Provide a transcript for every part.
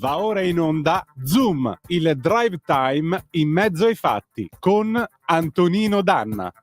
Va ora in onda Zoom, il drive time in mezzo ai fatti con Antonino Danna.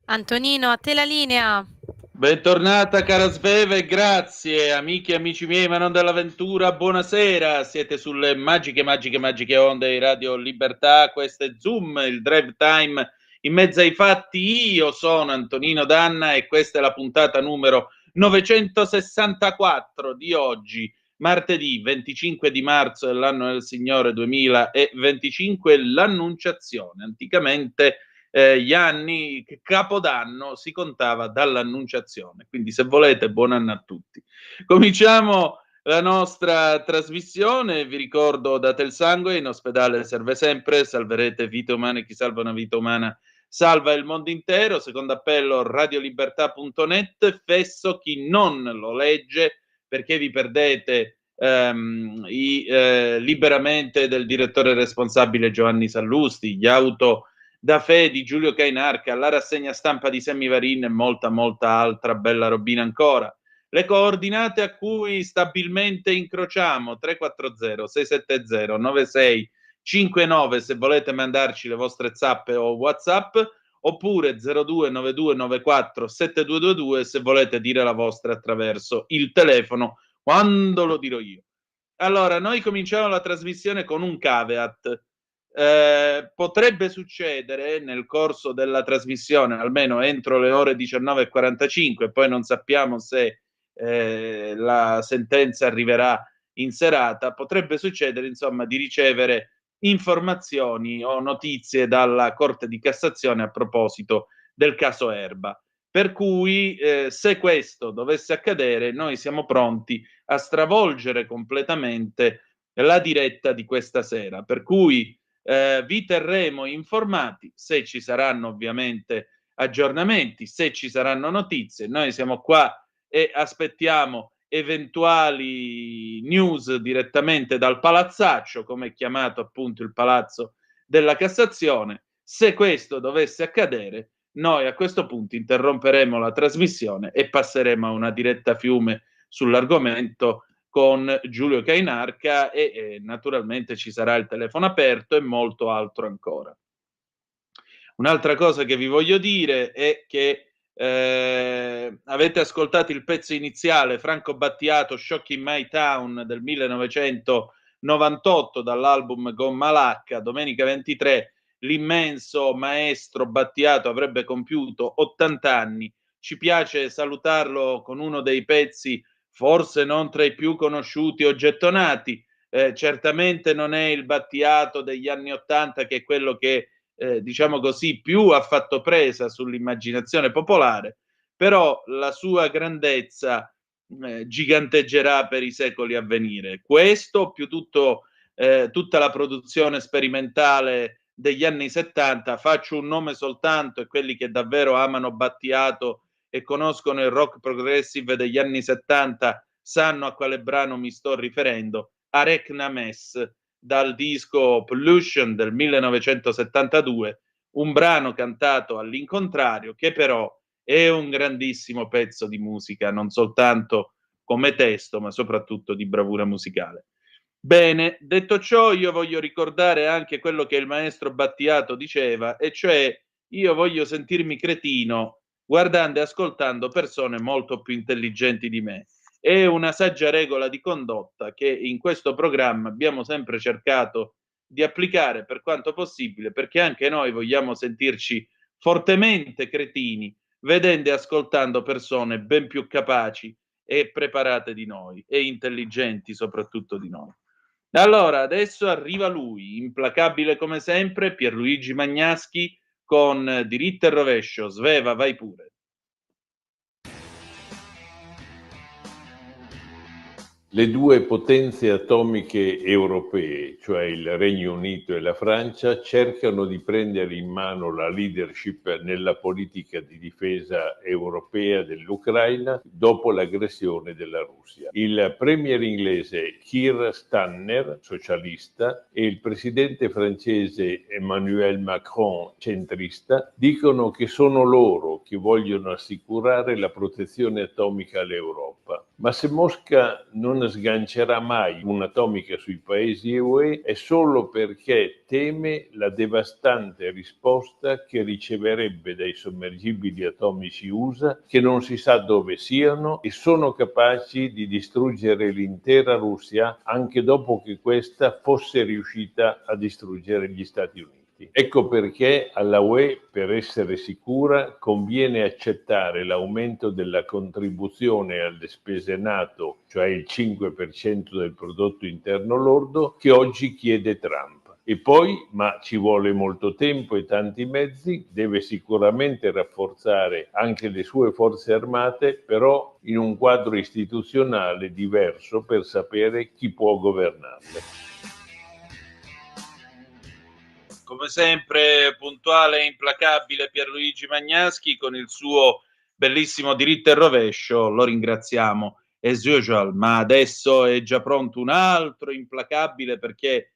Antonino, a te la linea. Bentornata cara Sveva e grazie amiche e amici miei, ma non dell'avventura, buonasera, siete sulle magiche onde di Radio Libertà, questo è Zoom, il drive time in mezzo ai fatti. Io sono Antonino Danna e questa è la puntata numero 964 di oggi, martedì 25 di marzo dell'anno del Signore 2025, l'Annunciazione. Anticamente gli anni Capodanno si contava dall'Annunciazione, quindi se volete buon anno a tutti. Cominciamo la nostra trasmissione. Vi ricordo, date il sangue, in ospedale serve sempre, salverete vite umane, chi salva una vita umana salva il mondo intero. Secondo appello radiolibertà.net, fesso chi non lo legge, perché vi perdete liberamente del direttore responsabile Giovanni Sallusti, gli auto da Fe di Giulio Cainarca, la rassegna stampa di Sammy Varin e molta altra bella robina ancora. Le coordinate a cui stabilmente incrociamo: 340 670 9659 se volete mandarci le vostre zappe o WhatsApp, oppure 029294 7222 se volete dire la vostra attraverso il telefono quando lo dirò io. Allora, noi cominciamo la trasmissione con un caveat. Potrebbe succedere nel corso della trasmissione, almeno entro le ore 19:45, poi non sappiamo se la sentenza arriverà in serata, potrebbe succedere insomma di ricevere informazioni o notizie dalla Corte di Cassazione a proposito del caso Erba. Per cui se questo dovesse accadere, noi siamo pronti a stravolgere completamente la diretta di questa sera. Per cui vi terremo informati se ci saranno ovviamente aggiornamenti, se ci saranno notizie. Noi siamo qua e aspettiamo eventuali news direttamente dal palazzaccio, come è chiamato appunto il Palazzo della Cassazione. Se questo dovesse accadere, noi a questo punto interromperemo la trasmissione e passeremo a una diretta fiume sull'argomento con Giulio Cainarca e naturalmente ci sarà il telefono aperto e molto altro ancora. Un'altra cosa che vi voglio dire è che avete ascoltato il pezzo iniziale, Franco Battiato, Shock in My Town del 1998 dall'album Gomma Lacca. Domenica 23 l'immenso maestro Battiato avrebbe compiuto 80 anni. Ci piace salutarlo con uno dei pezzi forse non tra i più conosciuti o gettonati. Certamente non è il Battiato degli anni 80, che è quello che diciamo così più ha fatto presa sull'immaginazione popolare, però la sua grandezza giganteggerà per i secoli a venire. Questo più tutta la produzione sperimentale degli anni 70. Faccio un nome soltanto, e quelli che davvero amano Battiato e conoscono il rock progressive degli anni 70 sanno a quale brano mi sto riferendo: Arekna Mess, dal disco Pollution del 1972, un brano cantato all'incontrario che però è un grandissimo pezzo di musica, non soltanto come testo ma soprattutto di bravura musicale. Bene, detto ciò, io voglio ricordare anche quello che il maestro Battiato diceva, e cioè: io voglio sentirmi cretino guardando e ascoltando persone molto più intelligenti di me. È una saggia regola di condotta che in questo programma abbiamo sempre cercato di applicare per quanto possibile, perché anche noi vogliamo sentirci fortemente cretini vedendo e ascoltando persone ben più capaci e preparate di noi e intelligenti soprattutto di noi. Allora, adesso arriva lui, implacabile come sempre, Pierluigi Magnaschi con Diritto e Rovescio. Sveva, vai pure. Le due potenze atomiche europee, cioè il Regno Unito e la Francia, cercano di prendere in mano la leadership nella politica di difesa europea dell'Ucraina dopo l'aggressione della Russia. Il premier inglese Keir Starmer, socialista, e il presidente francese Emmanuel Macron, centrista, dicono che sono loro che vogliono assicurare la protezione atomica all'Europa. Ma se Mosca non sgancerà mai un'atomica sui paesi UE è solo perché teme la devastante risposta che riceverebbe dai sommergibili atomici USA, che non si sa dove siano e sono capaci di distruggere l'intera Russia anche dopo che questa fosse riuscita a distruggere gli Stati Uniti. Ecco perché alla UE, per essere sicura, conviene accettare l'aumento della contribuzione alle spese NATO, cioè il 5% del prodotto interno lordo, che oggi chiede Trump. E poi, ma ci vuole molto tempo e tanti mezzi, deve sicuramente rafforzare anche le sue forze armate, però in un quadro istituzionale diverso per sapere chi può governarle. Come sempre puntuale e implacabile Pierluigi Magnaschi con il suo bellissimo Diritto e Rovescio, lo ringraziamo as usual, ma adesso è già pronto un altro implacabile, perché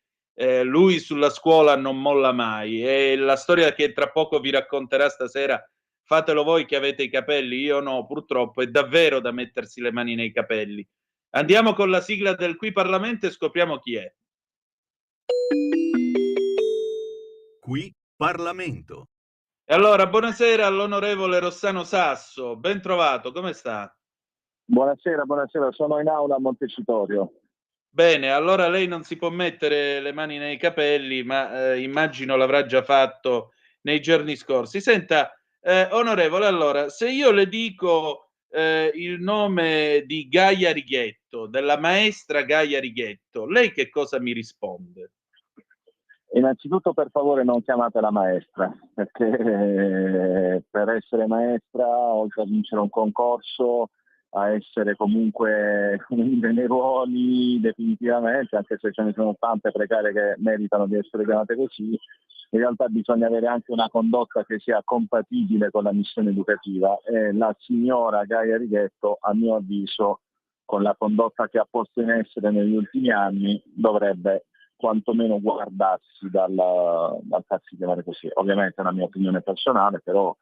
lui sulla scuola non molla mai, e la storia che tra poco vi racconterà stasera, fatelo voi che avete i capelli, io no purtroppo, è davvero da mettersi le mani nei capelli. Andiamo con la sigla del Qui Parlamento e scopriamo chi è. Qui Parlamento. E allora, buonasera all'onorevole Rossano Sasso, ben trovato, come sta? Buonasera, sono in aula a Montecitorio. Bene, allora lei non si può mettere le mani nei capelli, ma immagino l'avrà già fatto nei giorni scorsi. Senta, onorevole, allora, se io le dico il nome di Gaia Righetto, della maestra Gaia Righetto, lei che cosa mi risponde? Innanzitutto, per favore, non chiamate la maestra, perché per essere maestra, oltre a vincere un concorso, a essere comunque nei ruoli definitivamente, anche se ce ne sono tante precarie che meritano di essere chiamate così, in realtà bisogna avere anche una condotta che sia compatibile con la missione educativa, e la signora Gaia Righetto, a mio avviso, con la condotta che ha posto in essere negli ultimi anni, dovrebbe quantomeno guardarsi dal farsi chiamare così. Ovviamente è una mia opinione personale, però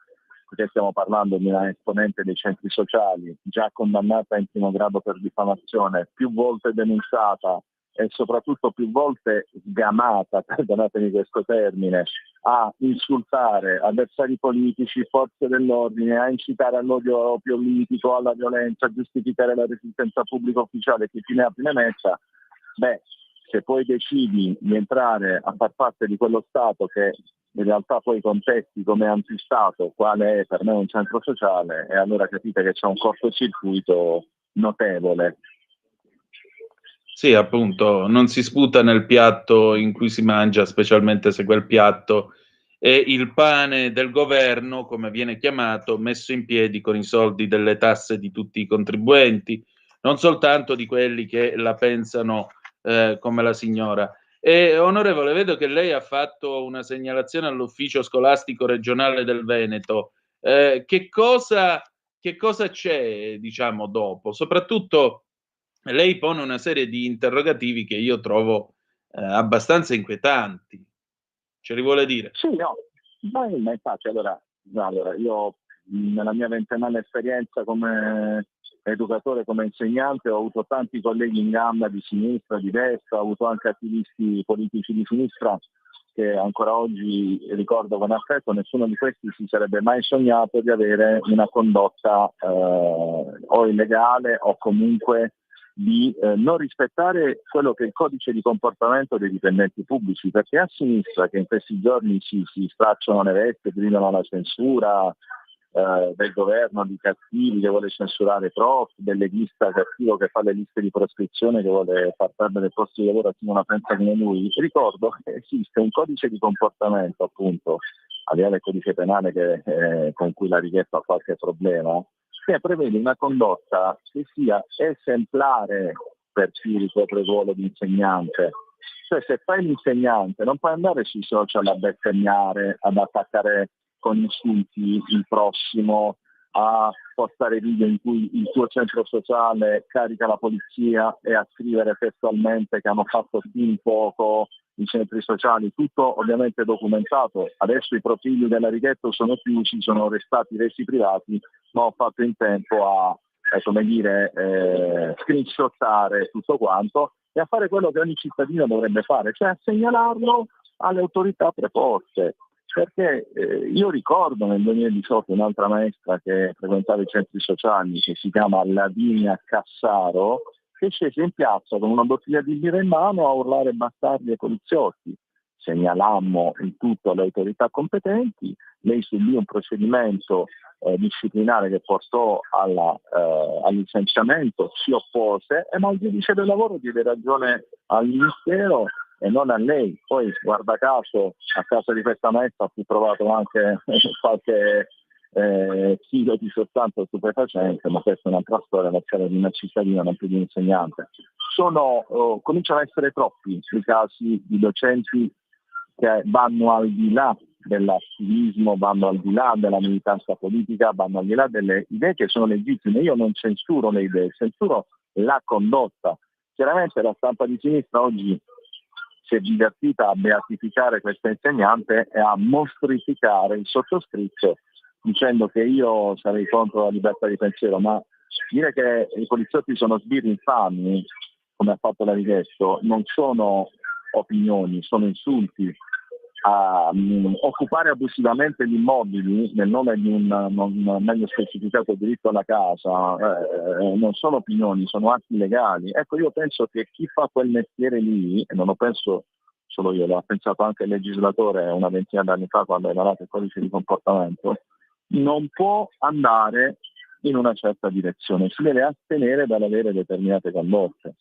perché stiamo parlando di una esponente dei centri sociali, già condannata in primo grado per diffamazione, più volte denunciata e soprattutto più volte sgamata, perdonatemi questo termine, a insultare avversari politici, forze dell'ordine, a incitare all'odio politico, alla violenza, a giustificare la resistenza pubblica ufficiale, che fine ha fine messa. Se poi decidi di entrare a far parte di quello Stato che in realtà poi contesti come antistato, quale è per me un centro sociale, e allora capite che c'è un cortocircuito notevole. Sì, appunto, non si sputa nel piatto in cui si mangia, specialmente se quel piatto è il pane del governo, come viene chiamato, messo in piedi con i soldi delle tasse di tutti i contribuenti, non soltanto di quelli che la pensano come la signora. E, onorevole, vedo che lei ha fatto una segnalazione all'ufficio scolastico regionale del Veneto. Che cosa c'è, diciamo, dopo? Soprattutto lei pone una serie di interrogativi che io trovo abbastanza inquietanti. Ce li vuole dire? Sì, no, ma infatti allora io nella mia ventennale esperienza come educatore, come insegnante, ho avuto tanti colleghi in gamba di sinistra, di destra, ho avuto anche attivisti politici di sinistra che ancora oggi ricordo con affetto. Nessuno di questi si sarebbe mai sognato di avere una condotta o illegale o comunque di non rispettare quello che è il codice di comportamento dei dipendenti pubblici, perché a sinistra, che in questi giorni si stracciano le vesti, gridano la censura del governo, di cattivi che vuole censurare prof, del leghista cattivo che fa le liste di proscrizione, che vuole far perdere posti di lavoro a chi non la pensa come lui, ricordo che esiste un codice di comportamento, appunto, al di là del codice penale con cui la richiesta ha qualche problema, che prevede una condotta che sia esemplare per chi ricopre il ruolo di insegnante. Cioè, se fai l'insegnante non puoi andare sui social a bestemmiare, ad attaccare con insulti il prossimo, a postare video in cui il tuo centro sociale carica la polizia e a scrivere testualmente che hanno fatto fin poco i centri sociali, tutto ovviamente documentato. Adesso i profili della Righetto sono chiusi, sono resi privati, ma ho fatto in tempo a screenshottare tutto quanto e a fare quello che ogni cittadino dovrebbe fare, cioè a segnalarlo alle autorità preposte. Perché io ricordo nel 2018 un'altra maestra che frequentava i centri sociali, che si chiama Lavinia Cassaro, che scese in piazza con una bottiglia di birra in mano a urlare bastardi ai poliziotti. Segnalammo il tutto alle autorità competenti, lei subì un procedimento disciplinare che portò al licenziamento, si oppose, ma il giudice del lavoro diede ragione al Ministero e non a lei. Poi, guarda caso, a casa di questa maestra fu trovato anche qualche chilo di sostanza stupefacente, ma questa è un'altra storia, la storia di una cittadina, non più di un insegnante. Cominciano a essere troppi i casi di docenti che vanno al di là dell'attivismo, vanno al di là della militanza politica, vanno al di là delle idee che sono legittime. Io non censuro le idee, censuro la condotta. Chiaramente la stampa di sinistra oggi si è divertita a beatificare questa insegnante e a mostrificare il sottoscritto dicendo che io sarei contro la libertà di pensiero, ma dire che i poliziotti sono sbirri infami, come ha fatto la Righetto, non sono opinioni, sono insulti. Occupare abusivamente gli immobili nel nome di un non meglio specificato diritto alla casa non sono opinioni, sono atti legali. Ecco, io penso che chi fa quel mestiere lì, e non lo penso solo io, l'ha pensato anche il legislatore una ventina d'anni fa quando ha emanato il codice di comportamento, non può andare in una certa direzione, si deve astenere dall'avere determinate condotte.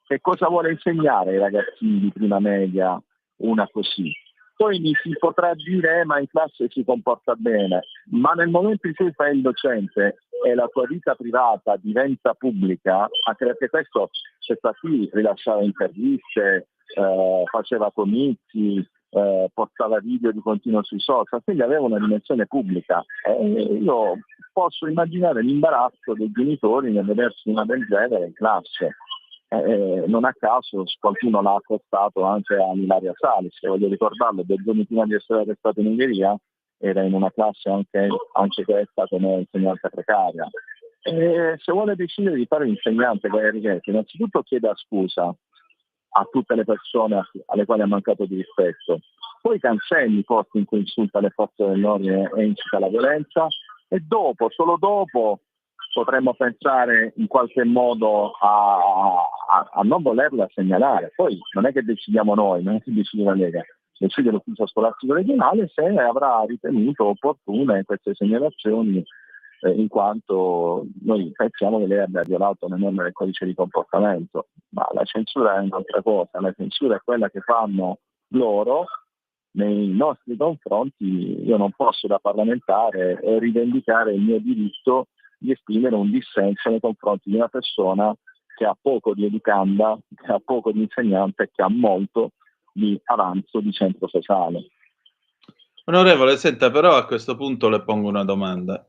Che cosa vuole insegnare ai ragazzini di prima media una così. Poi mi si potrà dire ma in classe si comporta bene, ma nel momento in cui fai il docente e la tua vita privata diventa pubblica, anche perché questa qui rilasciava interviste, faceva comizi, portava video di continuo sui social, quindi aveva una dimensione pubblica. E io posso immaginare l'imbarazzo dei genitori nel vedersi una del genere in classe. Non a caso qualcuno l'ha accostato anche a Ilaria Salis, che voglio ricordarlo, 2 giorni prima di essere arrestato in Ungheria era in una classe anche questa come insegnante precaria. E se vuole decidere di fare l'insegnante con Righetti, innanzitutto chieda scusa a tutte le persone alle quali ha mancato di rispetto, poi cancelli i posti in cui insulta le forze dell'ordine e incita la violenza, e dopo, solo dopo, potremmo pensare in qualche modo a non volerla segnalare. Poi non è che decidiamo noi, non è che decide la Lega, decide l'ufficio scolastico regionale se avrà ritenuto opportune queste segnalazioni, in quanto noi pensiamo che lei abbia violato le norme del codice di comportamento, ma la censura è un'altra cosa, la censura è quella che fanno loro nei nostri confronti. Io non posso da parlamentare rivendicare il mio diritto di esprimere un dissenso nei confronti di una persona che ha poco di educanda, che ha poco di insegnante e che ha molto di avanzo di centro sociale. Onorevole, senta, però a questo punto le pongo una domanda.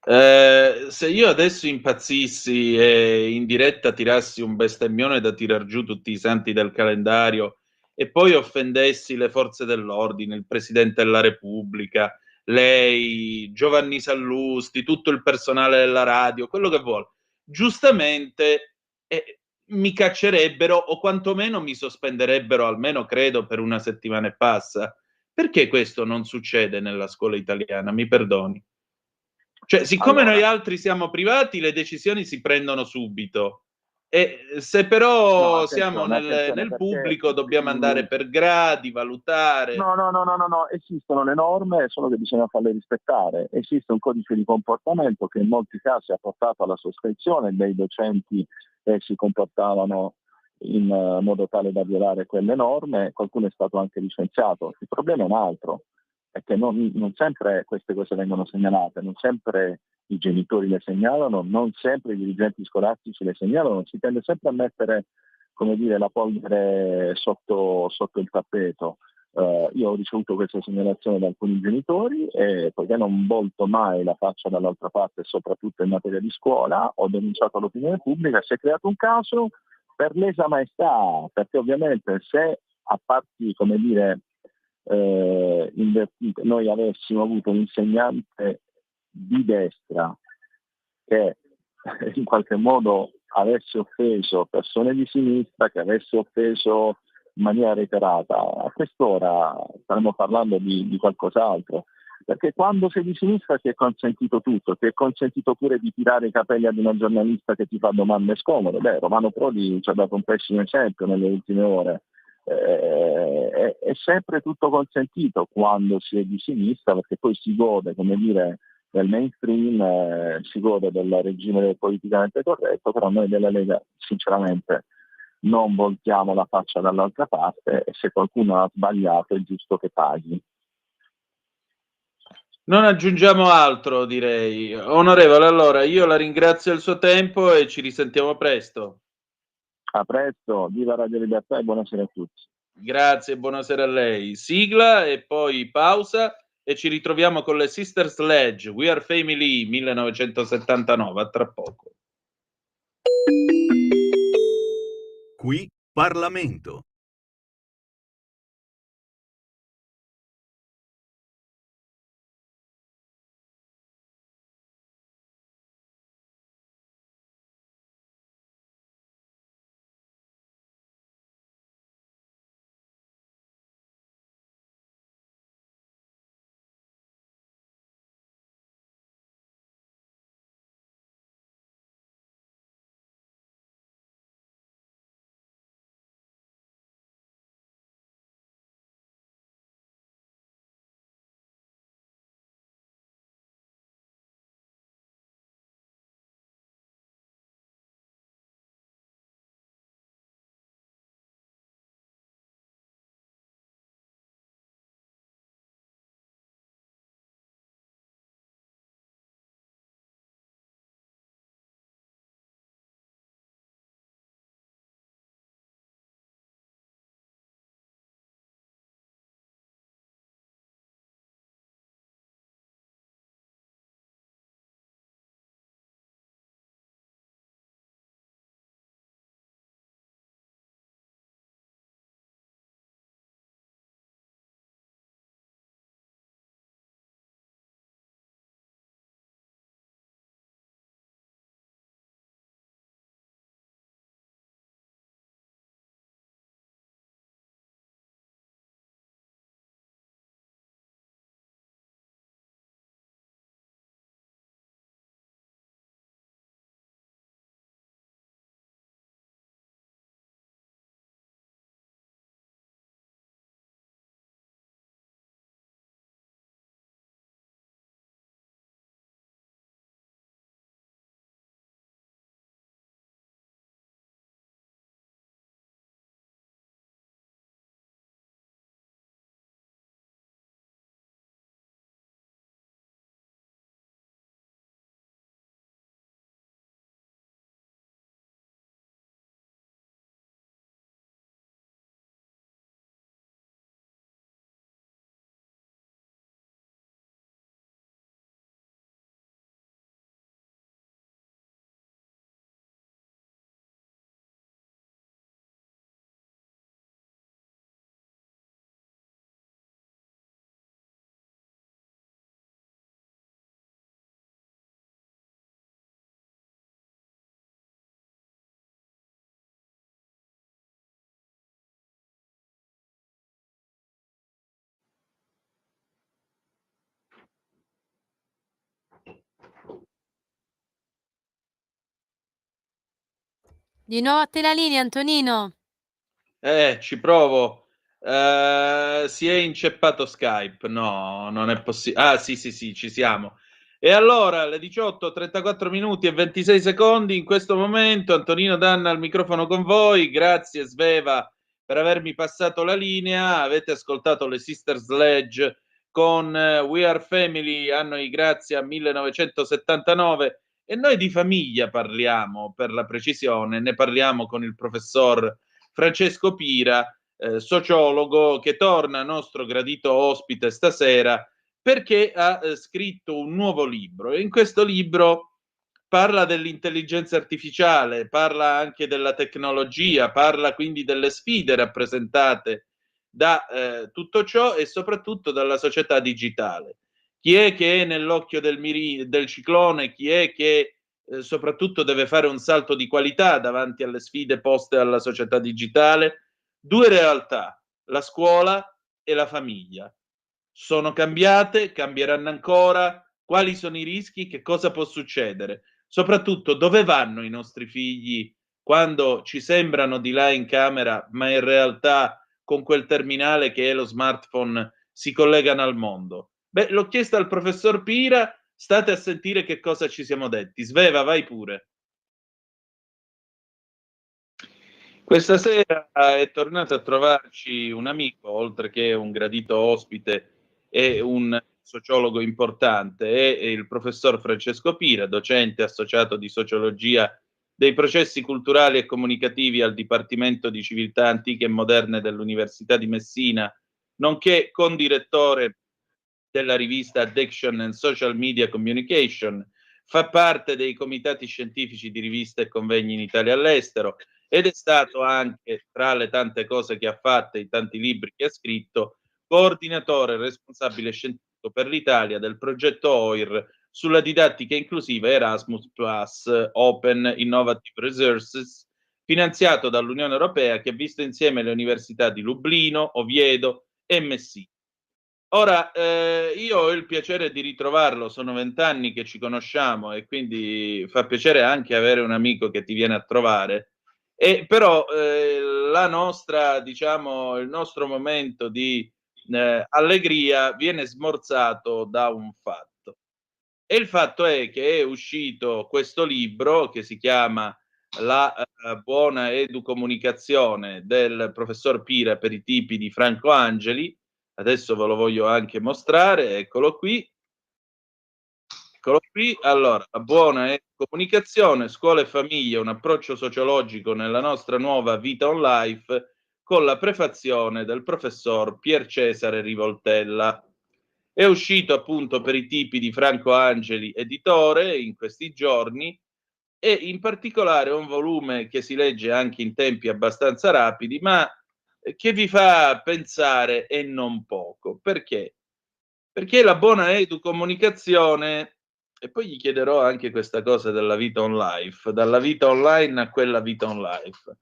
Se io adesso impazzissi e in diretta tirassi un bestemmione da tirar giù tutti i santi del calendario e poi offendessi le forze dell'ordine, il Presidente della Repubblica, lei, Giovanni Sallusti, tutto il personale della radio, quello che vuole, giustamente mi caccerebbero o quantomeno mi sospenderebbero, almeno credo, per 1 settimana e passa. Perché questo non succede nella scuola italiana? Mi perdoni. Cioè, siccome noi altri siamo privati, le decisioni si prendono subito. E se però siamo nel pubblico, dobbiamo andare per gradi, valutare. No, esistono le norme, solo che bisogna farle rispettare. Esiste un codice di comportamento che in molti casi ha portato alla sospensione dei docenti che si comportavano in modo tale da violare quelle norme, qualcuno è stato anche licenziato. Il problema è un altro, è che non sempre queste cose vengono segnalate, non sempre i genitori le segnalano, non sempre i dirigenti scolastici le segnalano, si tende sempre a mettere, come dire, la polvere sotto il tappeto. Io ho ricevuto questa segnalazione da alcuni genitori e poiché non volto mai la faccia dall'altra parte, soprattutto in materia di scuola, ho denunciato all'opinione pubblica, si è creato un caso per lesa maestà, perché ovviamente se a parti, come dire, invertite, noi avessimo avuto un insegnante di destra che in qualche modo avesse offeso persone di sinistra, che avesse offeso in maniera reiterata, a quest'ora staremmo parlando di qualcos'altro. Perché quando sei di sinistra ti è consentito tutto, ti è consentito pure di tirare i capelli ad una giornalista che ti fa domande scomode. Romano Prodi ci ha dato un pessimo esempio nelle ultime ore. È sempre tutto consentito quando si è di sinistra, perché poi si gode, come dire, del mainstream, si gode del regime del politicamente corretto, però noi della Lega sinceramente non voltiamo la faccia dall'altra parte e se qualcuno ha sbagliato è giusto che paghi. Non aggiungiamo altro, direi. Onorevole, allora io la ringrazio del suo tempo e ci risentiamo presto. A presto, viva Radio Libertà e buonasera a tutti. Grazie, buonasera a lei. Sigla e poi pausa e ci ritroviamo con le Sister Sledge, We Are Family 1979, a tra poco. Qui Parlamento. Di nuovo a te la linea, Antonino. Ci provo. Si è inceppato Skype. No, non è possibile. Ah, sì, ci siamo. E allora, alle 18, 34 minuti e 26 secondi, in questo momento, Antonino Danna al microfono con voi. Grazie, Sveva, per avermi passato la linea. Avete ascoltato le Sister Sledge con We Are Family, anno di grazia 1979. E noi di famiglia parliamo, per la precisione. Ne parliamo con il professor Francesco Pira, sociologo, che torna nostro gradito ospite stasera perché ha scritto un nuovo libro, e in questo libro parla dell'intelligenza artificiale, parla anche della tecnologia, parla quindi delle sfide rappresentate da tutto ciò e soprattutto dalla società digitale. Chi è che è nell'occhio del ciclone? Chi è che soprattutto deve fare un salto di qualità davanti alle sfide poste alla società digitale? Due realtà, la scuola e la famiglia. Sono cambiate, cambieranno ancora? Quali sono i rischi? Che cosa può succedere? Soprattutto, dove vanno i nostri figli quando ci sembrano di là in camera, ma in realtà con quel terminale che è lo smartphone si collegano al mondo? Beh, l'ho chiesto al professor Pira, state a sentire che cosa ci siamo detti. Sveva, vai pure. Questa sera è tornato a trovarci un amico, oltre che un gradito ospite e un sociologo importante, è il professor Francesco Pira, docente associato di sociologia dei processi culturali e comunicativi al Dipartimento di Civiltà Antiche e Moderne dell'Università di Messina, nonché condirettore della rivista Addiction and Social Media Communication, fa parte dei comitati scientifici di riviste e convegni in Italia e all'estero, ed è stato anche, tra le tante cose che ha fatto, i tanti libri che ha scritto, coordinatore e responsabile scientifico per l'Italia del progetto OIR sulla didattica inclusiva Erasmus Plus Open Innovative Resources, finanziato dall'Unione Europea, che ha visto insieme le università di Lublino, Oviedo e Messina. Ora, io ho il piacere di ritrovarlo, sono 20 anni che ci conosciamo e quindi fa piacere anche avere un amico che ti viene a trovare. E però la nostra, diciamo, il nostro momento di allegria viene smorzato da un fatto. E il fatto è che è uscito questo libro che si chiama La buona educomunicazione del professor Pira per i tipi di Franco Angeli. Adesso ve lo voglio anche mostrare, eccolo qui. Eccolo qui. Allora, la buona comunicazione, scuola e famiglia, un approccio sociologico nella nostra nuova vita on life, con la prefazione del professor Pier Cesare Rivoltella. È uscito appunto per i tipi di Franco Angeli, editore, in questi giorni, e in particolare è un volume che si legge anche in tempi abbastanza rapidi, ma che vi fa pensare e non poco. Perché? Perché la buona educomunicazione, e poi gli chiederò anche questa cosa della vita on life, dalla vita online a quella vita on life.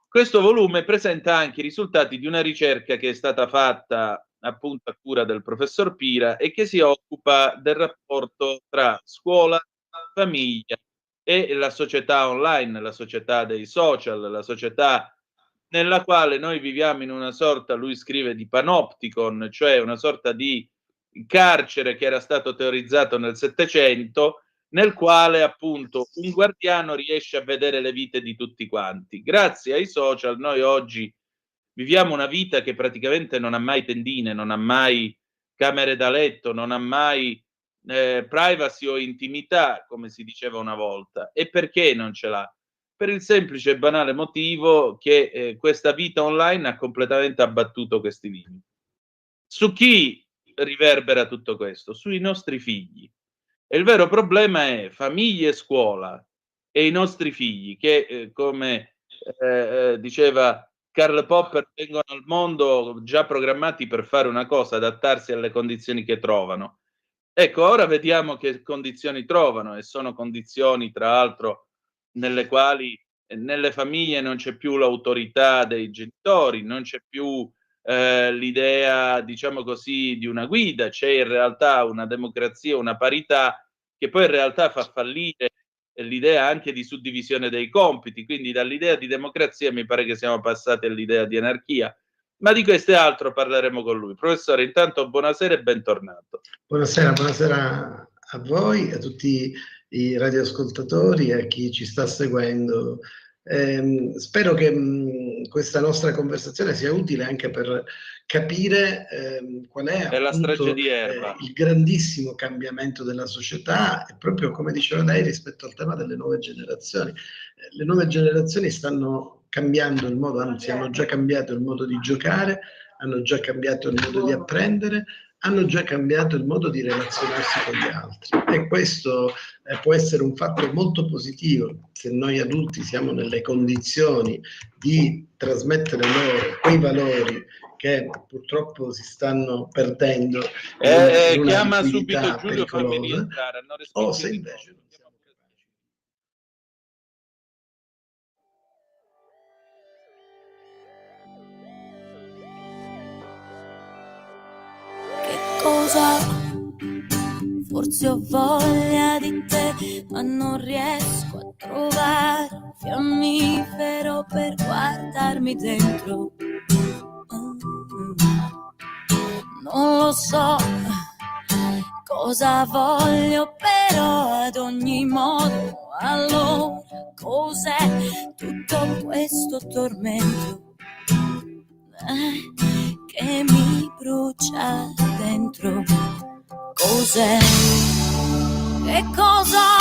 Questo volume presenta anche i risultati di una ricerca che è stata fatta appunto a cura del professor Pira e che si occupa del rapporto tra scuola, famiglia e la società online, la società dei social, la società nella quale noi viviamo in una sorta, lui scrive, di panopticon, cioè una sorta di carcere che era stato teorizzato nel Settecento, nel quale appunto un guardiano riesce a vedere le vite di tutti quanti. Grazie ai social noi oggi viviamo una vita che praticamente non ha mai tendine, non ha mai camere da letto, non ha mai privacy o intimità, come si diceva una volta. E perché non ce l'ha? Per il semplice e banale motivo che questa vita online ha completamente abbattuto questi limiti. Su chi riverbera tutto questo? Sui nostri figli. E il vero problema è famiglie e scuola e i nostri figli che, come diceva Karl Popper, vengono al mondo già programmati per fare una cosa, adattarsi alle condizioni che trovano. Ecco, ora vediamo che condizioni trovano, e sono condizioni, tra l'altro, nelle quali nelle famiglie non c'è più l'autorità dei genitori, non c'è più l'idea, diciamo così, di una guida, c'è in realtà una democrazia, una parità che poi in realtà fa fallire l'idea anche di suddivisione dei compiti, quindi dall'idea di democrazia mi pare che siamo passati all'idea di anarchia, ma di questo e altro parleremo con lui. Professore, intanto buonasera e bentornato. Buonasera a voi, a tutti i radioascoltatori e a chi ci sta seguendo. Spero che questa nostra conversazione sia utile anche per capire qual è la strage appunto di Erba. il grandissimo cambiamento della società e proprio come diceva lei rispetto al tema delle nuove generazioni. Le nuove generazioni stanno cambiando il modo, anzi hanno già cambiato il modo di giocare, hanno già cambiato il modo di apprendere, hanno già cambiato il modo di relazionarsi con gli altri e questo può essere un fatto molto positivo se noi adulti siamo nelle condizioni di trasmettere loro quei valori che purtroppo si stanno perdendo in una chiama liquidità subito Giulio, fammi pericolosa, rientrare, hanno o respinto se il invece non siamo capaci. Che cosa? Forse ho voglia di te, ma non riesco a trovare un fiammifero per guardarmi dentro. Non lo so cosa voglio, però ad ogni modo, allora cos'è tutto questo tormento che mi brucia dentro? Cos'è? Che cosa?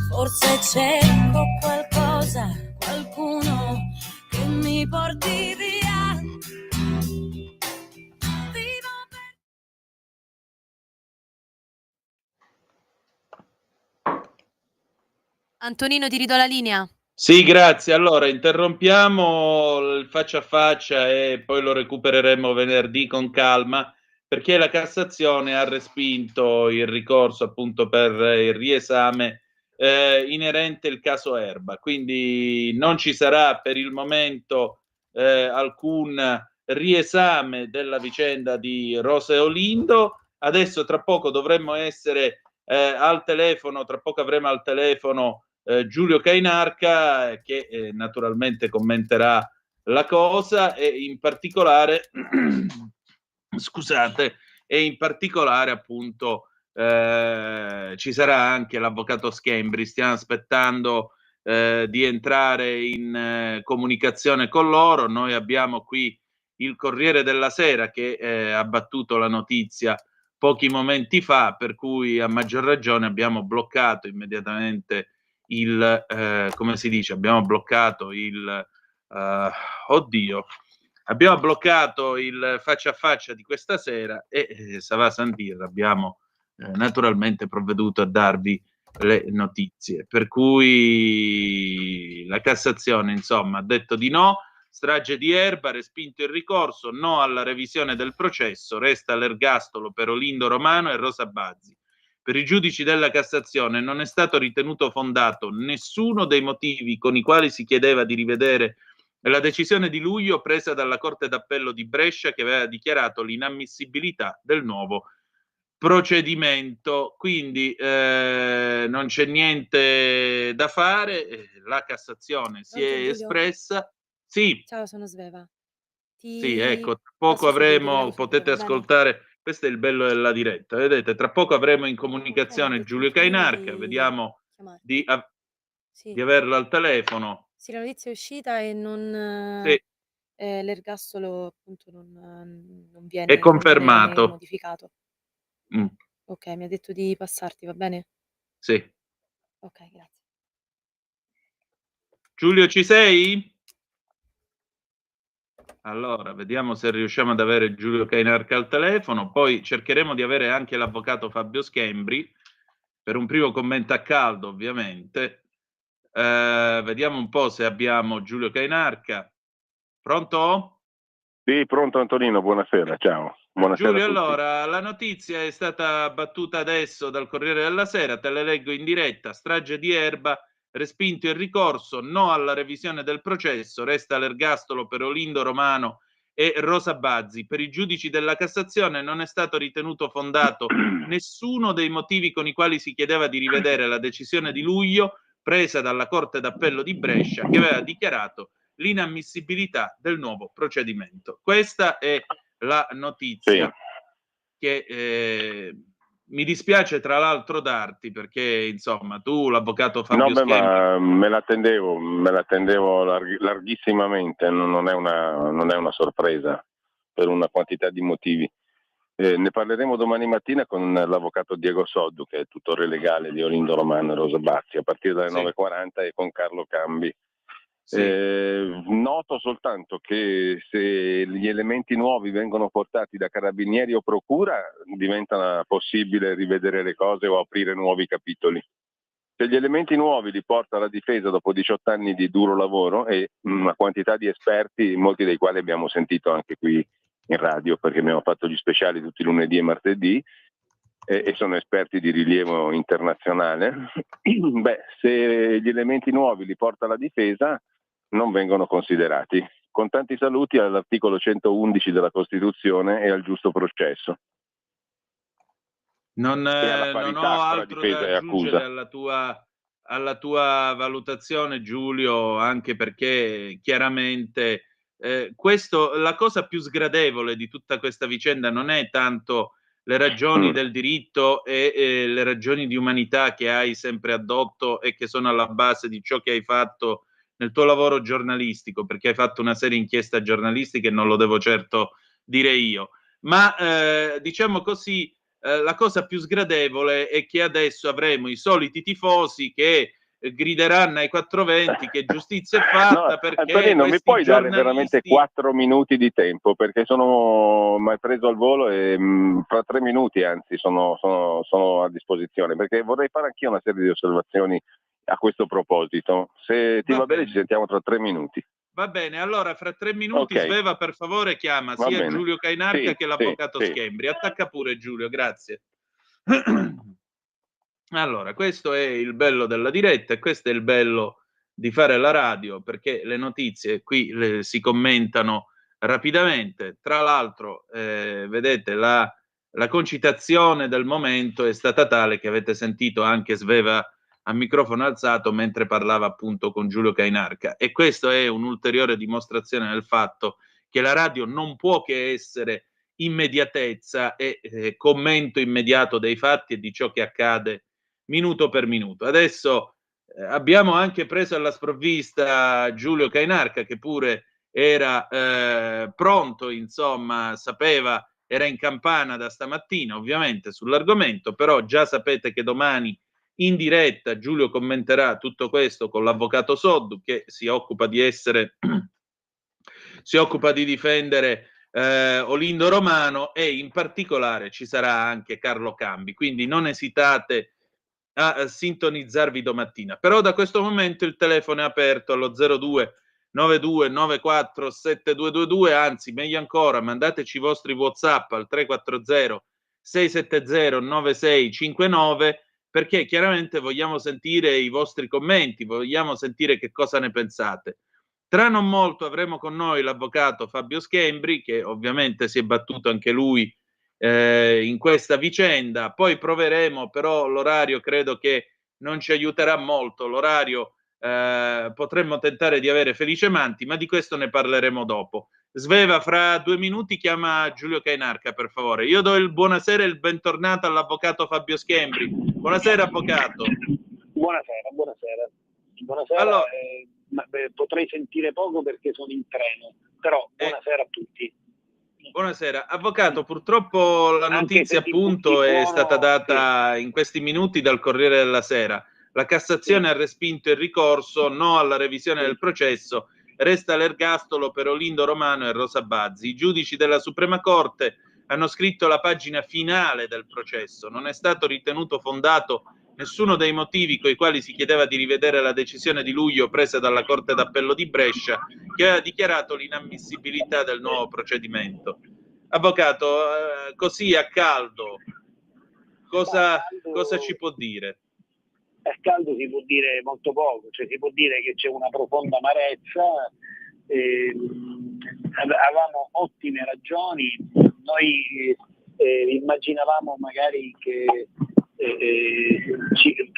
Forse cerco qualcosa, qualcuno che mi porti via. Vivo per... Antonino, ti ridò la linea. Sì, grazie. Allora, interrompiamo il faccia a faccia e poi lo recupereremo venerdì con calma, perché la Cassazione ha respinto il ricorso appunto per il riesame inerente il caso Erba. Quindi non ci sarà per il momento alcun riesame della vicenda di Rosa e Olindo. Adesso tra poco dovremmo essere al telefono, tra poco avremo al telefono Giulio Cainarca che naturalmente commenterà la cosa e in particolare scusate, e in particolare appunto ci sarà anche l'avvocato Schembri. Stiamo aspettando di entrare in comunicazione con loro. Noi abbiamo qui il Corriere della Sera che ha battuto la notizia pochi momenti fa, per cui a maggior ragione abbiamo bloccato immediatamente il come si dice, abbiamo bloccato il abbiamo bloccato il faccia a faccia di questa sera e Savà Santir abbiamo naturalmente provveduto a darvi le notizie, per cui la Cassazione insomma ha detto di no. Strage di Erba, respinto il ricorso, no alla revisione del processo, resta l'ergastolo per Olindo Romano e Rosa Bazzi. Per i giudici della Cassazione non è stato ritenuto fondato nessuno dei motivi con i quali si chiedeva di rivedere la decisione di luglio presa dalla Corte d'Appello di Brescia, che aveva dichiarato l'inammissibilità del nuovo procedimento. Quindi non c'è niente da fare, la Cassazione si è espressa. Sì. Ciao, sono Sveva. Sì, ecco, tra poco avremo, potete ascoltare, questo è il bello della diretta, vedete, tra poco avremo in comunicazione Giulio Cainarca, vediamo di averlo al telefono. Sì, la notizia è uscita e non Sì. l'ergastolo appunto non viene, È confermato. Non viene modificato. Mm. Ok, mi ha detto di passarti, va bene? Sì. Ok, grazie. Giulio, ci sei? Allora, vediamo se riusciamo ad avere Giulio Cainarca al telefono, poi cercheremo di avere anche l'avvocato Fabio Schembri per un primo commento a caldo, ovviamente. Vediamo un po' se abbiamo Giulio Cainarca. Pronto? Sì, pronto Antonino, buonasera, ciao. Buonasera Giulio, a tutti. allora, la notizia è stata battuta adesso dal Corriere della Sera, te le leggo in diretta. Strage di Erba, respinto il ricorso, no alla revisione del processo, resta l'ergastolo per Olindo Romano e Rosa Bazzi. Per i giudici della Cassazione non è stato ritenuto fondato nessuno dei motivi con i quali si chiedeva di rivedere la decisione di luglio presa dalla Corte d'Appello di Brescia, che aveva dichiarato l'inammissibilità del nuovo procedimento. Questa è la notizia che mi dispiace tra l'altro darti, perché insomma tu, l'avvocato Fabio Schembri... ma me l'attendevo larghissimamente, non è una sorpresa per una quantità di motivi. Ne parleremo domani mattina con l'avvocato Diego Soddu, che è tutore legale di Olindo Romano e Rosa Bazzi, a partire dalle 9:40 e con Carlo Cambi. Noto soltanto che se gli elementi nuovi vengono portati da carabinieri o procura, diventa possibile rivedere le cose o aprire nuovi capitoli. Se gli elementi nuovi li porta la difesa dopo 18 anni di duro lavoro e una quantità di esperti, molti dei quali abbiamo sentito anche qui in radio, perché abbiamo fatto gli speciali tutti i lunedì e martedì, e sono esperti di rilievo internazionale, se gli elementi nuovi li porta la difesa, non vengono considerati. Con tanti saluti all'articolo 111 della Costituzione e al giusto processo. Non ho altro da aggiungere alla tua valutazione, Giulio, anche perché chiaramente la cosa più sgradevole di tutta questa vicenda non è tanto le ragioni del diritto e le ragioni di umanità che hai sempre addotto e che sono alla base di ciò che hai fatto nel tuo lavoro giornalistico, perché hai fatto una serie inchiesta giornalistica e non lo devo certo dire io, ma diciamo così, la cosa più sgradevole è che adesso avremo i soliti tifosi che grideranno ai 420 che giustizia è fatta, perché Antonino, mi puoi dare veramente 4 minuti di tempo, perché mi hai preso al volo e fra 3 minuti anzi sono a disposizione, perché vorrei fare anch'io una serie di osservazioni a questo proposito. Se ti va bene ci sentiamo tra 3 minuti. Va bene, allora fra 3 minuti Sveva per favore chiama sia Giulio Cainarca che l'avvocato Schembri. Attacca pure Giulio, grazie. Allora, questo è il bello della diretta e questo è il bello di fare la radio, perché le notizie qui si commentano rapidamente. Tra l'altro, vedete, la concitazione del momento è stata tale che avete sentito anche Sveva a microfono alzato mentre parlava appunto con Giulio Cainarca, e questo è un'ulteriore dimostrazione del fatto che la radio non può che essere immediatezza e commento immediato dei fatti e di ciò che accade minuto per minuto. Adesso abbiamo anche preso alla sprovvista Giulio Cainarca, che pure era pronto, insomma, sapeva, era in campana da stamattina ovviamente sull'argomento, però già sapete che domani in diretta Giulio commenterà tutto questo con l'avvocato Soddu, che si occupa di difendere Olindo Romano, e in particolare ci sarà anche Carlo Cambi, quindi non esitate a sintonizzarvi domattina. Però da questo momento il telefono è aperto allo 02 92 94 7222, anzi meglio ancora mandateci i vostri WhatsApp al 340 670 9659, perché chiaramente vogliamo sentire i vostri commenti, vogliamo sentire che cosa ne pensate. Tra non molto avremo con noi l'avvocato Fabio Schembri, che ovviamente si è battuto anche lui in questa vicenda. Poi proveremo, però l'orario credo che non ci aiuterà molto, l'orario potremmo tentare di avere Felice Manti, ma di questo ne parleremo dopo. Sveva, fra 2 minuti chiama Giulio Cainarca per favore. Io do il buonasera e il bentornato all'avvocato Fabio Schembri. Buonasera avvocato. Buonasera. Allora, potrei sentire poco perché sono in treno, però buonasera a tutti. Buonasera avvocato, purtroppo la notizia appunto è stata data in questi minuti dal Corriere della Sera. La Cassazione ha respinto il ricorso, no alla revisione del processo, resta l'ergastolo per Olindo Romano e Rosa Bazzi. I giudici della Suprema Corte hanno scritto la pagina finale del processo. Non è stato ritenuto fondato nessuno dei motivi coi quali si chiedeva di rivedere la decisione di luglio presa dalla Corte d'Appello di Brescia, che aveva dichiarato l'inammissibilità del nuovo procedimento. Avvocato, così a caldo, cosa ci può dire? A caldo si può dire molto poco, cioè si può dire che c'è una profonda amarezza, avevamo ottime ragioni, noi immaginavamo magari che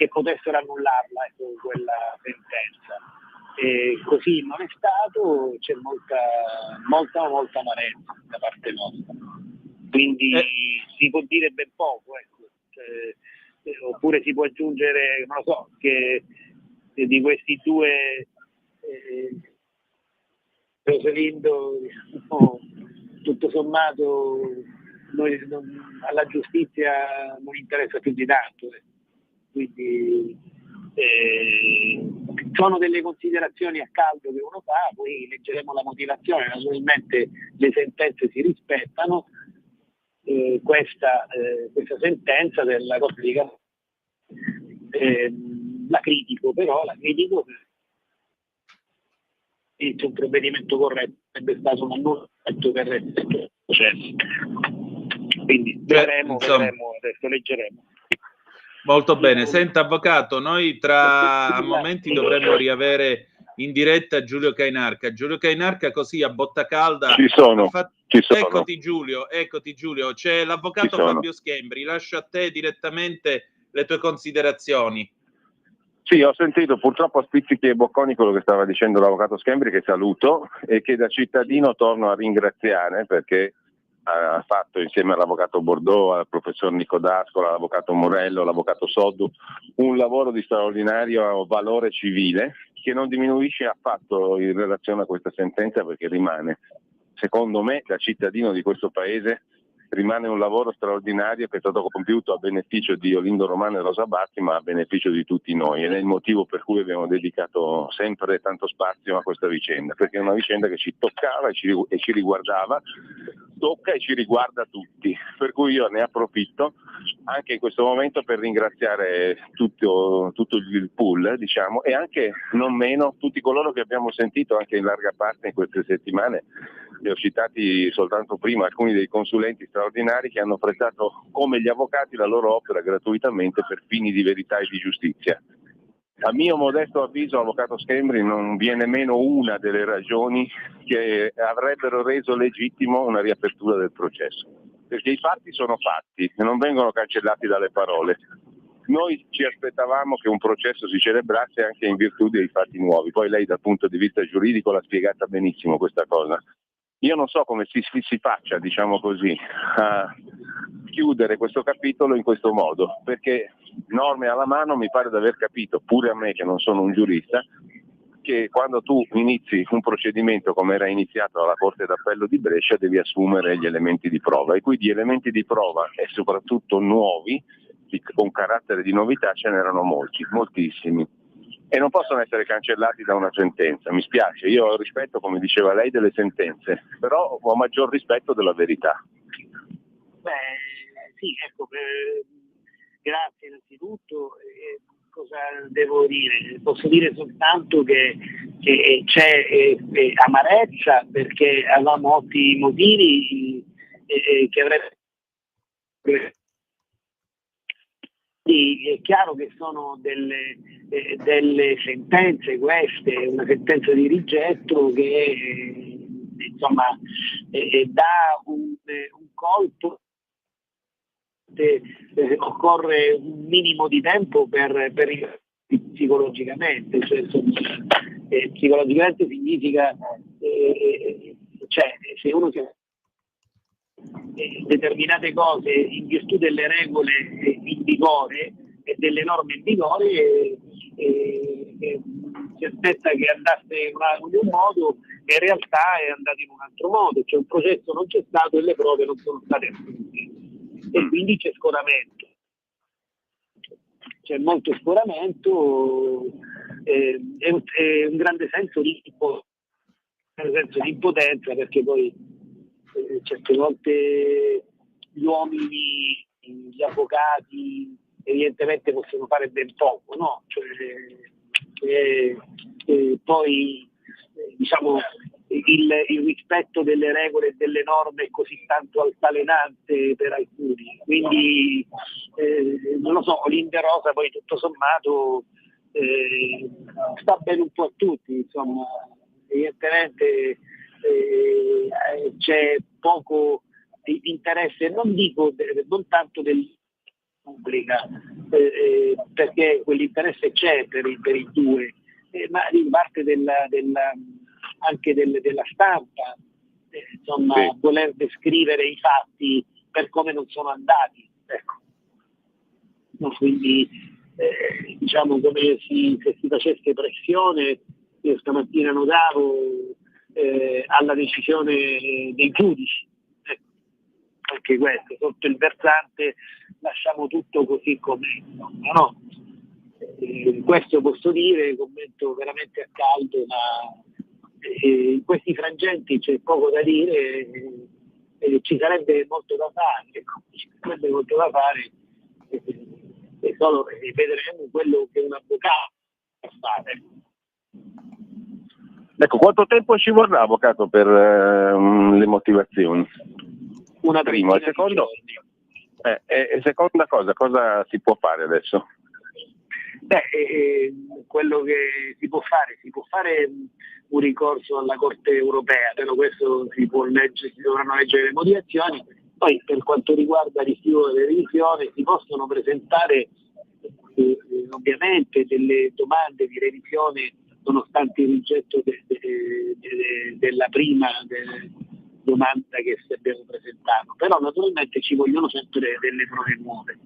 potessero annullarla, ecco, quella sentenza. Così non è stato, c'è molta amarezza da parte nostra, quindi si può dire ben poco, ecco. Oppure si può aggiungere, non lo so, che di questi due Rosalindo, tutto sommato alla giustizia non interessa più di tanto, quindi sono delle considerazioni a caldo che uno fa, poi leggeremo la motivazione, naturalmente le sentenze si rispettano. Questa sentenza della Corte di Cassazione la critico se un provvedimento corretto sarebbe stato un annullamento per il processo, quindi vedremo, adesso leggeremo. Molto bene. Senta, avvocato, noi a momenti dovremmo riavere in diretta Giulio Cainarca. Giulio Cainarca, così a botta calda. Ci sono. Eccoti Giulio. C'è l'avvocato Fabio Schembri. Lascio a te direttamente le tue considerazioni. Sì, ho sentito purtroppo a spizzichi e bocconi quello che stava dicendo l'avvocato Schembri, che saluto e che da cittadino torno a ringraziare, perché ha fatto insieme all'avvocato Bordeaux, al professor Nicodascola, all'avvocato Morello, all'avvocato Soddu un lavoro di straordinario valore civile che non diminuisce affatto in relazione a questa sentenza, perché rimane, secondo me, da cittadino di questo paese, rimane un lavoro straordinario che è stato compiuto a beneficio di Olindo Romano e Rosa Batti, ma a beneficio di tutti noi, ed è il motivo per cui abbiamo dedicato sempre tanto spazio a questa vicenda, perché è una vicenda che ci toccava e ci riguardava, tocca e ci riguarda tutti, per cui io ne approfitto anche in questo momento per ringraziare tutto il pool, diciamo, e anche non meno tutti coloro che abbiamo sentito anche in larga parte in queste settimane. Li ho citati soltanto prima, alcuni dei consulenti straordinari che hanno prestato come gli avvocati la loro opera gratuitamente per fini di verità e di giustizia. A mio modesto avviso, avvocato Schembri, non viene meno una delle ragioni che avrebbero reso legittimo una riapertura del processo, perché i fatti sono fatti e non vengono cancellati dalle parole. Noi ci aspettavamo che un processo si celebrasse anche in virtù dei fatti nuovi, poi lei dal punto di vista giuridico l'ha spiegata benissimo questa cosa. Io non so come si faccia, diciamo così, a chiudere questo capitolo in questo modo, perché norme alla mano mi pare di aver capito, pure a me che non sono un giurista, che quando tu inizi un procedimento come era iniziato dalla Corte d'Appello di Brescia devi assumere gli elementi di prova, e qui di elementi di prova e soprattutto nuovi, con carattere di novità, ce n'erano molti, moltissimi. E non possono essere cancellati da una sentenza, mi spiace, io ho rispetto, come diceva lei, delle sentenze, però ho maggior rispetto della verità. Sì, ecco, grazie innanzitutto. Cosa devo dire? Posso dire soltanto che c'è amarezza, perché avevamo ottimi motivi che avrebbero... È chiaro che sono delle sentenze queste, una sentenza di rigetto che insomma dà un colpo, occorre un minimo di tempo per psicologicamente, cioè, insomma, psicologicamente significa se uno si determinate cose in virtù delle regole in vigore e delle norme in vigore, si aspetta che andasse in un modo e in realtà è andato in un altro modo, cioè un processo non c'è stato e le prove non sono state assunte, e quindi c'è scoramento, c'è molto scoramento, è un grande senso di impotenza, perché poi certe volte gli uomini, gli avvocati evidentemente possono fare ben poco, no? Poi diciamo il rispetto delle regole e delle norme è così tanto altalenante per alcuni, quindi non lo so, Olindo Rosa poi tutto sommato sta bene un po' a tutti, insomma, evidentemente c'è poco interesse, non dico non tanto del pubblica, perché quell'interesse c'è per i due, ma di parte anche della stampa, insomma, Sì. voler descrivere i fatti per come non sono andati, ecco. No, quindi diciamo come se si facesse pressione, io stamattina notavo alla decisione dei giudici, ecco, anche questo, sotto il versante lasciamo tutto così com'è, no? Questo posso dire, commento veramente a caldo, ma in questi frangenti c'è poco da dire, ci sarebbe molto da fare, ecco, e solo vedremo quello che un avvocato può fare. Ecco, quanto tempo ci vorrà, avvocato, per le motivazioni? Una Primo, e trentina secondo, di giorni. e seconda cosa si può fare adesso? Quello che si può fare un ricorso alla Corte europea, però questo si dovranno leggere le motivazioni. Poi per quanto riguarda l'istituto della revisione si possono presentare ovviamente delle domande di revisione nonostante il rigetto della prima domanda che abbiamo presentato, però naturalmente ci vogliono sempre delle prove nuove.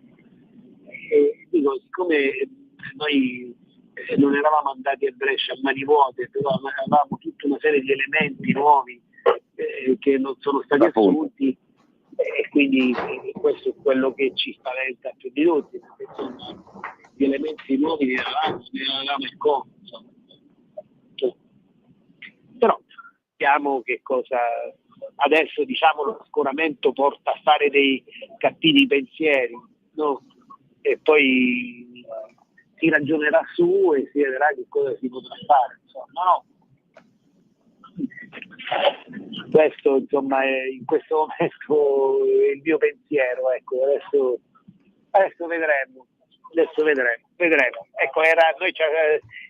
Dico, siccome noi non eravamo andati a Brescia a mani vuote, però avevamo tutta una serie di elementi nuovi che non sono stati assunti, e quindi questo è quello che ci spaventa più di tutti, perché insomma, gli elementi nuovi ne avevamo il conto, insomma. Però vediamo che cosa adesso, diciamo, lo scoramento porta a fare dei cattivi pensieri, no? E poi si ragionerà su e si vedrà che cosa si potrà fare, insomma, no? Questo insomma è in questo momento il mio pensiero, ecco. Adesso vedremo. Ecco, noi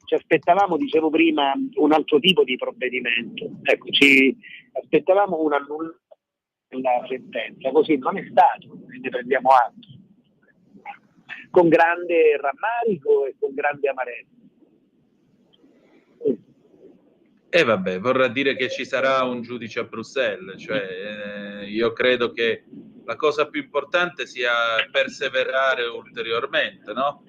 ci aspettavamo, dicevo prima, un altro tipo di provvedimento, ecco, ci aspettavamo un annullamento della sentenza, così non è stato, ne prendiamo atto con grande rammarico e con grande amarezza. E vabbè, vorrà dire che ci sarà un giudice a Bruxelles, cioè io credo che la cosa più importante sia perseverare ulteriormente, no?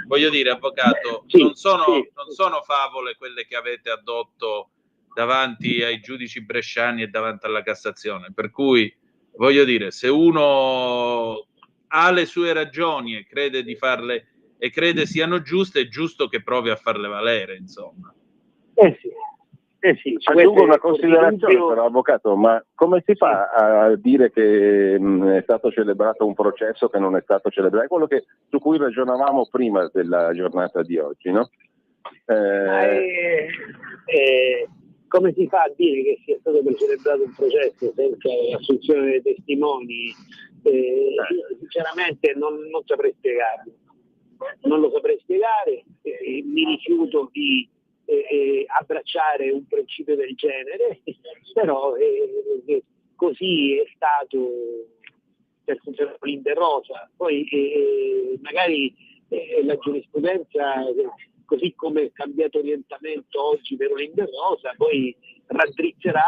Voglio dire, avvocato, non sono favole quelle che avete addotto davanti ai giudici bresciani e davanti alla Cassazione, per cui voglio dire, se uno ha le sue ragioni e crede di farle e crede siano giuste, è giusto che provi a farle valere, insomma. Sì, aggiungo una considerazione però, avvocato, ma come si fa a dire che è stato celebrato un processo che non è stato celebrato? È quello su cui ragionavamo prima della giornata di oggi, no? Come si fa a dire che sia stato celebrato un processo senza assunzione dei testimoni? Io sinceramente non saprei spiegarlo. Non lo saprei spiegare, mi rifiuto di abbracciare un principio del genere, però così è stato per Olinder Rosa. Poi magari la giurisprudenza, così come è cambiato orientamento oggi per Olinder Rosa, poi raddrizzerà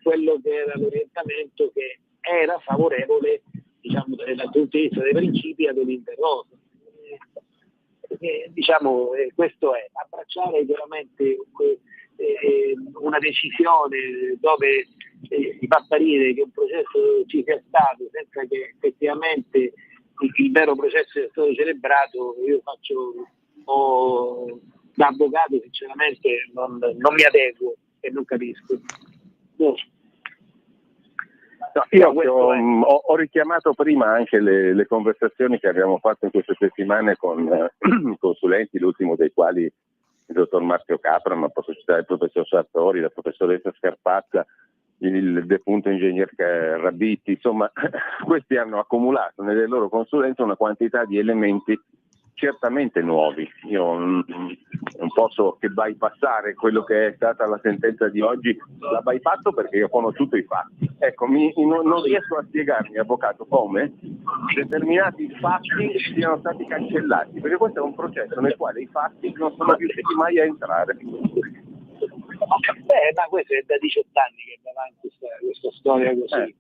quello che era l'orientamento che era favorevole, diciamo, dal punto di vista dei principi ad Olinder Rosa. Diciamo, questo è abbracciare veramente una decisione dove si fa apparire che un processo ci sia stato senza che effettivamente il vero processo sia stato celebrato. Io da avvocato sinceramente non mi adeguo e non capisco. No. No, io ho richiamato prima anche le conversazioni che abbiamo fatto in queste settimane con consulenti, l'ultimo dei quali il dottor Marzio Capra, ma posso citare il professor Sartori, la professoressa Scarpazza, il defunto ingegner Rabiti. Insomma, questi hanno accumulato nelle loro consulenze una quantità di elementi certamente nuovi. Io non posso che bypassare quello che è stata la sentenza di oggi. La bypasso perché io conosciuto i fatti. Ecco, non riesco a spiegarmi, avvocato, come determinati fatti siano stati cancellati, perché questo è un processo nel quale i fatti non sono riusciti mai a entrare. Ma questo è da 18 anni che va avanti questa storia così.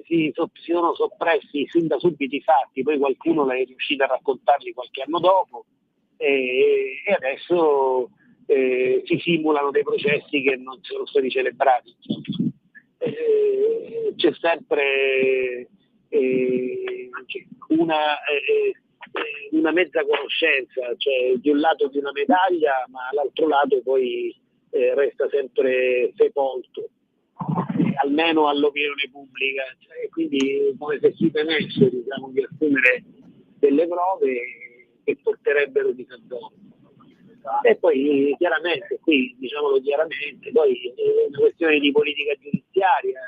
Si sono soppressi sin da subito i fatti, poi qualcuno è riuscito a raccontarli qualche anno dopo e adesso si simulano dei processi che non sono stati celebrati. C'è sempre una mezza conoscenza, cioè di un lato di una medaglia, ma all'altro lato poi resta sempre sepolto, almeno all'opinione pubblica, quindi come se si temesse, diciamo, di assumere delle prove che porterebbero disavventura. E poi chiaramente, qui diciamolo chiaramente, poi è una questione di politica giudiziaria,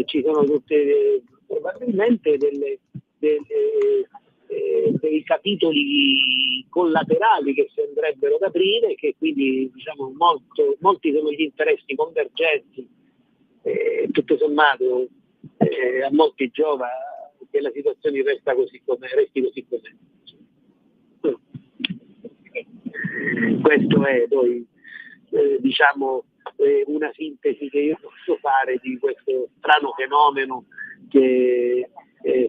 ci sono tutte probabilmente dei capitoli collaterali che si andrebbero ad aprire, che quindi diciamo molti sono gli interessi convergenti, tutto sommato a molti giova che la situazione resti così com'è. Questo è poi diciamo una sintesi che io posso fare di questo strano fenomeno che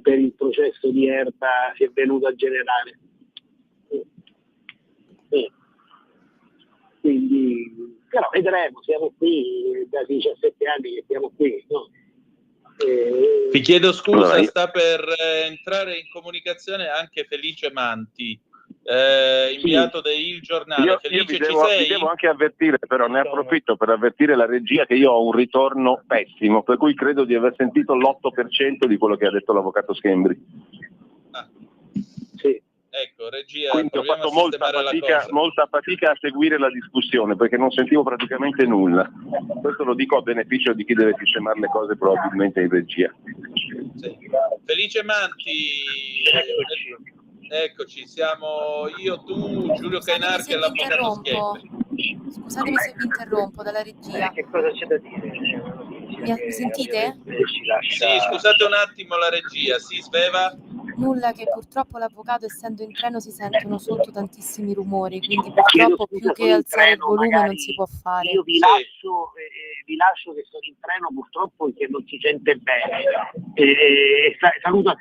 per il processo di Erba si è venuto a generare. Quindi, però vedremo, siamo qui da 17 anni che siamo qui, no? Vi chiedo scusa, sta per entrare in comunicazione anche Felice Manti, inviato da Il Giornale. Felice, vi devo anche avvertire, però ne approfitto per avvertire la regia che io ho un ritorno pessimo, per cui credo di aver sentito l'8% di quello che ha detto l'avvocato Schembri. Sì. Ecco, regia, quindi ho fatto molta fatica a seguire la discussione perché non sentivo praticamente nulla. Questo lo dico a beneficio di chi deve sistemare le cose probabilmente in regia. Sì. Felice Manti, eccoci, siamo io, tu, Giulio Cainarca e l'avvocato Schembri. Scusatemi se vi interrompo dalla regia. Che cosa c'è da dire? Mi sentite? Sì, scusate un attimo la regia, sì, Sveva? Nulla, che purtroppo l'avvocato, essendo in treno, si sentono sotto tantissimi rumori, quindi purtroppo più che alzare il volume non si può fare. Io vi lascio che sono in treno purtroppo che non si sente bene. Saluto a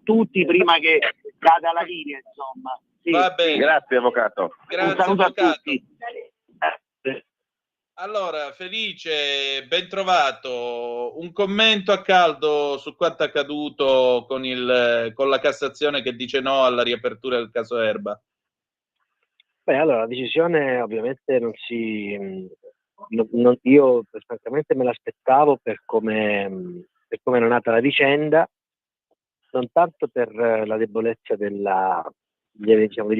tutti prima che cada la linea, insomma. Sì. Va bene. Grazie avvocato. Grazie, un saluto avvocato. a tutti. Allora, Felice, ben trovato. Un commento a caldo su quanto accaduto con la Cassazione che dice no alla riapertura del caso Erba. Allora, la decisione ovviamente io francamente me l'aspettavo per come era nata la vicenda, non tanto per la debolezza degli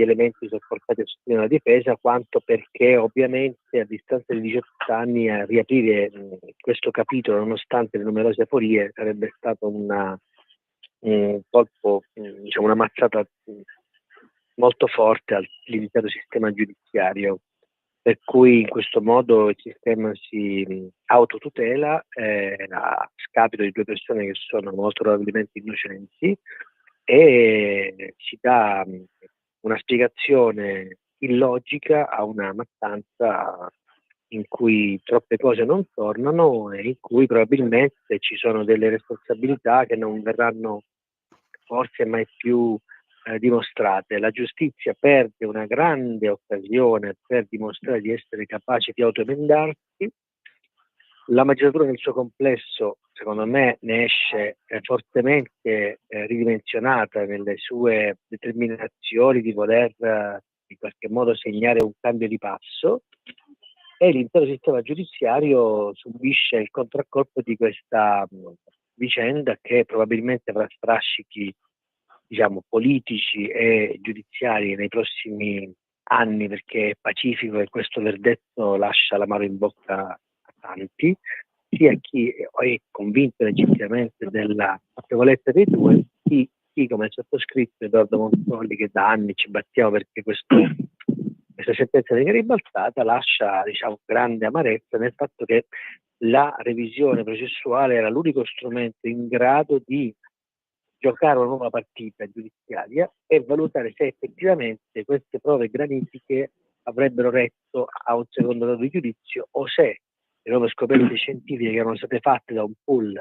elementi sopportati a sostenere la difesa, quanto perché ovviamente a distanza di 18 anni a riaprire questo capitolo, nonostante le numerose aporie, sarebbe stato un colpo, una mazzata molto forte all'intero sistema giudiziario, per cui in questo modo il sistema si autotutela a scapito di due persone che sono molto probabilmente innocenti, e ci dà una spiegazione illogica a una mattanza in cui troppe cose non tornano e in cui probabilmente ci sono delle responsabilità che non verranno forse mai più dimostrate. La giustizia perde una grande occasione per dimostrare di essere capace di autoemendarsi. La magistratura nel suo complesso, secondo me, ne esce fortemente ridimensionata nelle sue determinazioni di voler in qualche modo segnare un cambio di passo, e l'intero sistema giudiziario subisce il contraccolpo di questa vicenda che probabilmente avrà strascichi, politici e giudiziari nei prossimi anni, perché è pacifico e questo verdetto lascia l'amaro in bocca a tanti, sia chi è convinto legittimamente della colpevolezza dei due, chi come il sottoscritto Edoardo Montolli, che da anni ci battiamo perché questo questa sentenza venga ribaltata lascia, diciamo, grande amarezza nel fatto che la revisione processuale era l'unico strumento in grado di giocare una nuova partita giudiziaria e valutare se effettivamente queste prove granitiche avrebbero retto a un secondo grado di giudizio o se le nuove scoperte scientifiche che erano state fatte da un pool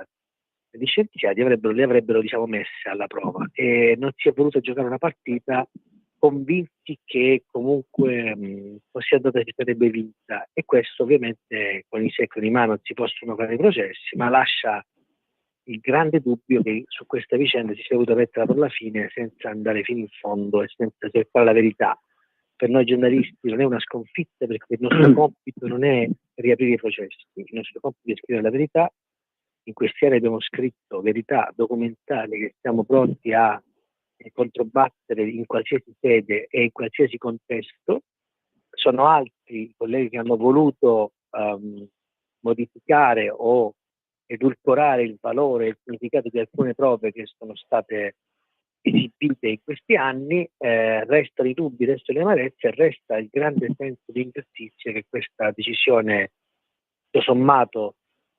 di scienziati le avrebbero diciamo, messe alla prova, e non si è voluto giocare una partita convinti che comunque fosse andata si sarebbe vinta, e questo ovviamente con i secoli in mano non si possono fare i processi, ma lascia il grande dubbio che su questa vicenda si sia voluto mettere per la fine senza andare fino in fondo e senza cercare la verità. Per noi giornalisti non è una sconfitta, perché il nostro compito non è riaprire i processi, il nostro compito è scrivere la verità. In questi anni abbiamo scritto verità documentali che siamo pronti a controbattere in qualsiasi sede e in qualsiasi contesto. Sono altri i colleghi che hanno voluto modificare o edulcorare il valore e il significato di alcune prove che sono state esibite in questi anni. Restano i dubbi, restano le amarezze, resta il grande senso di ingiustizia che questa decisione, tutto sommato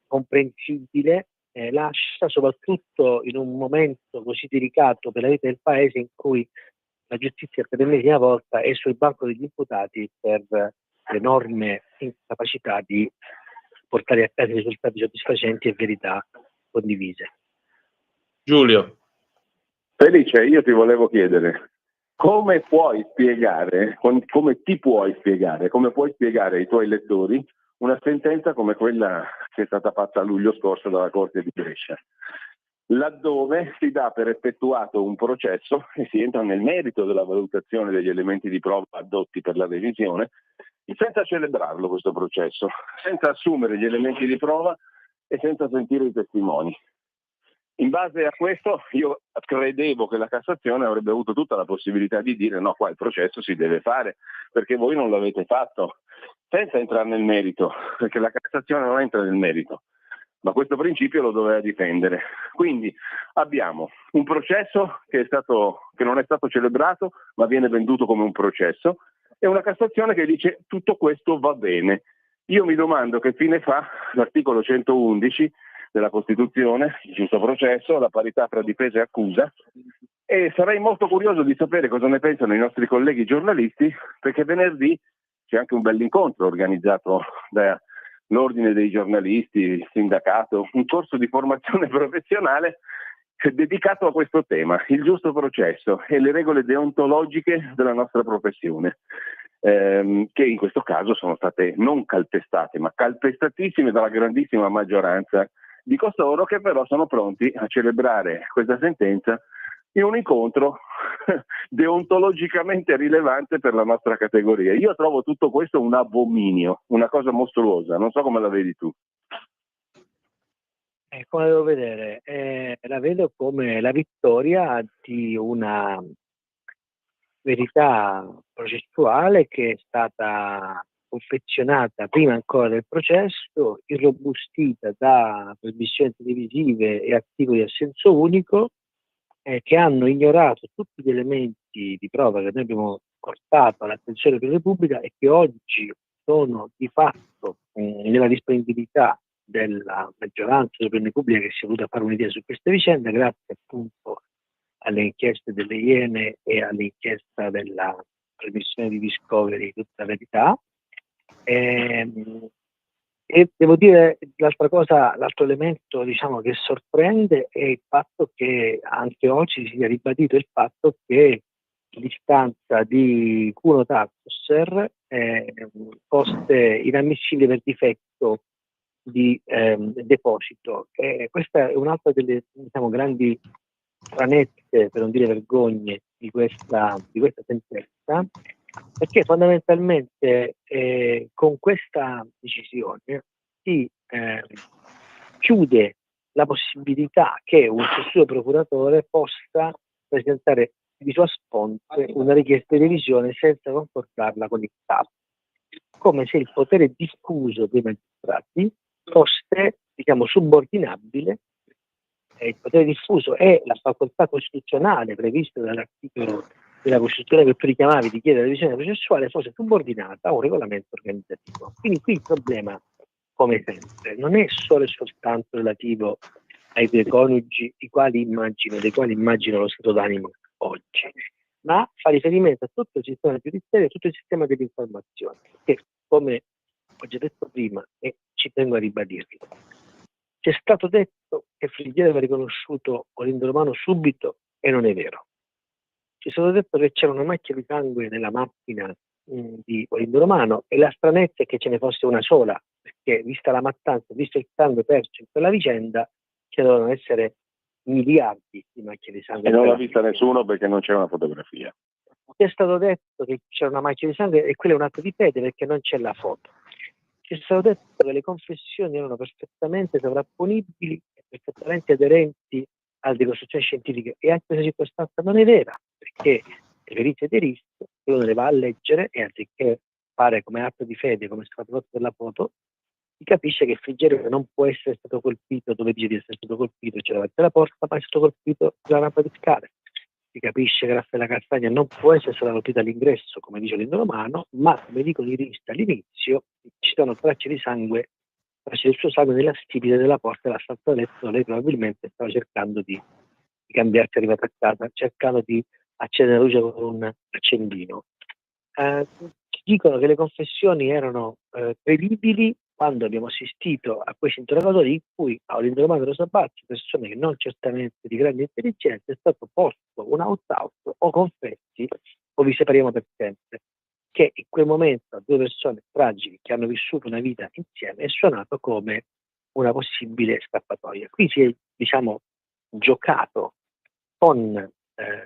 comprensibile, lascia, soprattutto in un momento così delicato per la vita del paese, in cui la giustizia per l'ennesima volta è sul banco degli imputati per l'enorme incapacità di portare a casa risultati soddisfacenti e verità condivise. Giulio. Felice, io ti volevo chiedere, come puoi spiegare, come puoi spiegare ai tuoi lettori una sentenza come quella che è stata fatta a luglio scorso dalla Corte di Brescia, laddove si dà per effettuato un processo e si entra nel merito della valutazione degli elementi di prova addotti per la revisione, senza celebrarlo questo processo, senza assumere gli elementi di prova e senza sentire i testimoni. In base a questo io credevo che la Cassazione avrebbe avuto tutta la possibilità di dire no, qua il processo si deve fare, perché voi non l'avete fatto, senza entrare nel merito, perché la Cassazione non entra nel merito, ma questo principio lo doveva difendere. Quindi abbiamo un processo che non è stato celebrato, ma viene venduto come un processo, e una Cassazione che dice tutto questo va bene. Io mi domando che fine fa l'articolo 111 della Costituzione, il giusto processo, la parità tra difesa e accusa, e sarei molto curioso di sapere cosa ne pensano i nostri colleghi giornalisti, perché venerdì c'è anche un bell'incontro organizzato dall'Ordine dei giornalisti, il sindacato, un corso di formazione professionale dedicato a questo tema, il giusto processo e le regole deontologiche della nostra professione, che in questo caso sono state non calpestate, ma calpestatissime dalla grandissima maggioranza di costoro, che però sono pronti a celebrare questa sentenza in un incontro deontologicamente rilevante per la nostra categoria. Io trovo tutto questo un abominio, una cosa mostruosa, non so come la vedi tu. Come devo vedere? La vedo come la vittoria di una verità processuale che è stata confezionata prima ancora del processo, irrobustita da trasmissioni televisive e articoli a senso unico, che hanno ignorato tutti gli elementi di prova che noi abbiamo portato all'attenzione della Repubblica e che oggi sono di fatto nella disponibilità della maggioranza dell'opinione pubblica, che si è voluta fare un'idea su questa vicenda grazie appunto alle inchieste delle Iene e all'inchiesta della trasmissione di Discovery Tutta la Verità. E devo dire l'altro elemento diciamo che sorprende è il fatto che anche oggi si sia ribadito il fatto che l'istanza di Cuno Taxer fosse inammissibile per difetto di deposito. Questa è un'altra delle grandi stranezze, per non dire vergogne, di questa sentenza, perché fondamentalmente con questa decisione si chiude la possibilità che un successivo procuratore possa presentare di sua sponte una richiesta di revisione senza concordarla con il capo, come se il potere diffuso dei magistrati fosse subordinabile. Il potere diffuso è la facoltà costituzionale prevista dall'articolo della Costituzione che tu richiamavi di chiedere la revisione processuale fosse subordinata a un regolamento organizzativo. Quindi qui il problema, come sempre, non è solo e soltanto relativo ai due coniugi dei quali immagino lo stato d'animo oggi, ma fa riferimento a tutto il sistema giudiziario e a tutto il sistema dell'informazione, che, come ho già detto prima e ci tengo a ribadirlo, c'è stato detto che Frigieri aveva riconosciuto Olindo Romano subito e non è vero. Ci è stato detto che c'era una macchia di sangue nella macchina di Olindo Romano e la stranezza è che ce ne fosse una sola, perché vista la mattanza, visto il sangue perso in quella vicenda, ci dovevano essere miliardi di macchie di sangue. E non l'ha vista nessuno perché non c'è una fotografia. Ci è stato detto che c'era una macchia di sangue e quello è un atto di fede perché non c'è la foto. Ci è stato detto che le confessioni erano perfettamente sovrapponibili e perfettamente aderenti alle ricostruzioni scientifiche, e anche questa circostanza non è vera, perché le perizie dei RIS uno le va a leggere e anziché fare come atto di fede, come è stato fatto per la foto, si capisce che Frigerio non può essere stato colpito dove dice di essere stato colpito, cioè davanti alla porta, ma è stato colpito sulla rampa di scale. Si capisce che Raffaella Carfagna non può essere stata colpita all'ingresso, come dice Olindo Romano, ma come dicono i RIS all'inizio, ci sono tracce di sangue, tracce del suo sangue nella stipite della porta della stanza da letto, dove lei probabilmente stava cercando di cambiarsi, arrivata a casa, cercando di accendere la luce con un accendino. Ci dicono che le confessioni erano credibili quando abbiamo assistito a questi interrogatori in cui a Olindo Romano e Rosa Bazzi, persone che non certamente di grande intelligenza, è stato posto un out-out o confessi o vi separiamo per sempre, che in quel momento a due persone tragiche che hanno vissuto una vita insieme è suonato come una possibile scappatoia. Qui si è, giocato con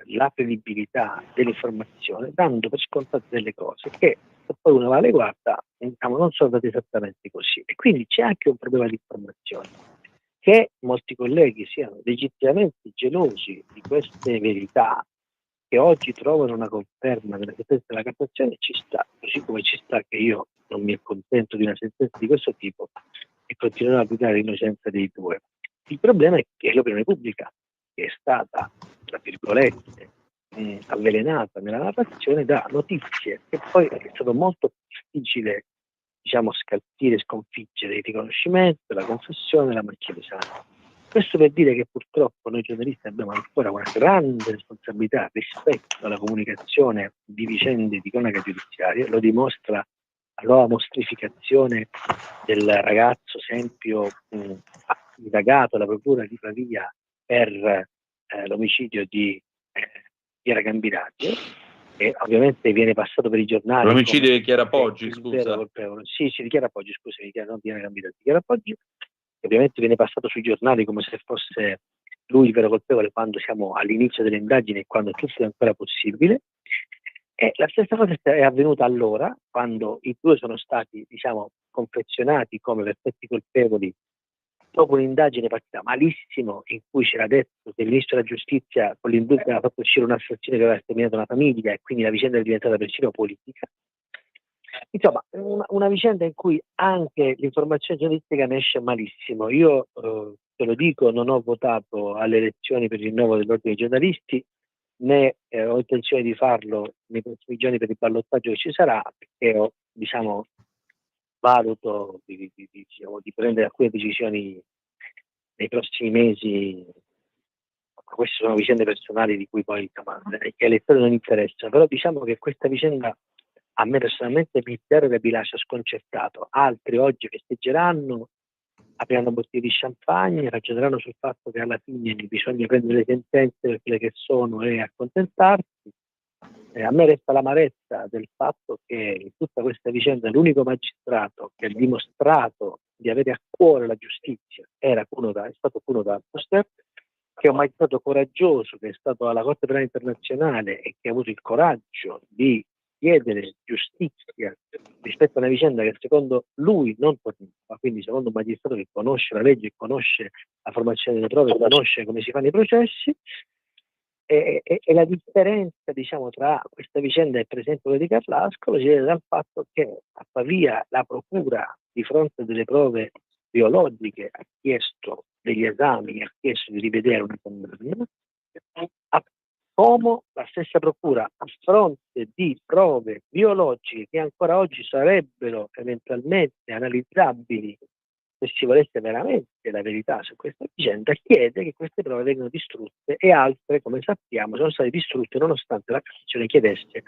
la credibilità dell'informazione, dando per scontate delle cose che, se poi uno va alle guarda, non sono andate esattamente così. E quindi c'è anche un problema di informazione. Che molti colleghi siano legittimamente gelosi di queste verità, che oggi trovano una conferma nella sentenza della Cassazione, ci sta, così come ci sta che io non mi accontento di una sentenza di questo tipo e continuerò a applicare l'innocenza dei due. Il problema è che l'opinione pubblica, che è stata, tra virgolette, avvelenata nella narrazione da notizie che poi è stato molto difficile scalzire e sconfiggere: il riconoscimento, la confessione, la macchia di sangue. Questo per dire che purtroppo noi giornalisti abbiamo ancora una grande responsabilità rispetto alla comunicazione di vicende di cronaca giudiziaria. Lo dimostra la nuova mostrificazione del ragazzo Sempio indagato alla procura di Pavia per l'omicidio di Piera Gambirati, e ovviamente viene passato per i giornali. L'omicidio di Chiara Poggi, scusa. Sì, di Chiara Poggi, scusa, non Piera Gambirati, di Chiara Poggi, che ovviamente viene passato sui giornali come se fosse lui il vero colpevole, quando siamo all'inizio delle indagini e quando tutto è ancora possibile. E la stessa cosa è avvenuta allora, quando i due sono stati, confezionati come perfetti colpevoli dopo un'indagine partita malissimo, in cui c'era detto che il ministro della giustizia con l'indulto aveva fatto uscire un'assassino che aveva sterminato una famiglia, e quindi la vicenda è diventata persino politica. Insomma, una vicenda in cui anche l'informazione giornalistica ne esce malissimo. Io te lo dico, non ho votato alle elezioni per il rinnovo dell'ordine dei giornalisti, né ho intenzione di farlo nei prossimi giorni per il ballottaggio che ci sarà, perché valuto di prendere alcune decisioni nei prossimi mesi. Queste sono vicende personali di cui poi che alle storie non interessano, però che questa vicenda a me personalmente mi interroga e mi lascia sconcertato. Altri oggi festeggeranno, apriranno bottiglie di champagne, ragioneranno sul fatto che alla fine bisogna prendere le sentenze per quelle che sono e accontentarsi. A me resta l'amarezza del fatto che in tutta questa vicenda l'unico magistrato che ha dimostrato di avere a cuore la giustizia è stato Cuno D'Alposter, che è un magistrato coraggioso, che è stato alla Corte Penale Internazionale e che ha avuto il coraggio di chiedere giustizia rispetto a una vicenda che secondo lui non tornava, quindi secondo un magistrato che conosce la legge, conosce la formazione delle prove, conosce come si fanno i processi. E la differenza tra questa vicenda e per esempio quella di Carlascolo si vede dal fatto che a Pavia la procura, di fronte a delle prove biologiche, ha chiesto degli esami, ha chiesto di rivedere una condanna, Como la stessa procura, a fronte di prove biologiche che ancora oggi sarebbero eventualmente analizzabili se si volesse veramente la verità su questa vicenda, chiede che queste prove vengano distrutte, e altre, come sappiamo, sono state distrutte nonostante la Cassazione chiedesse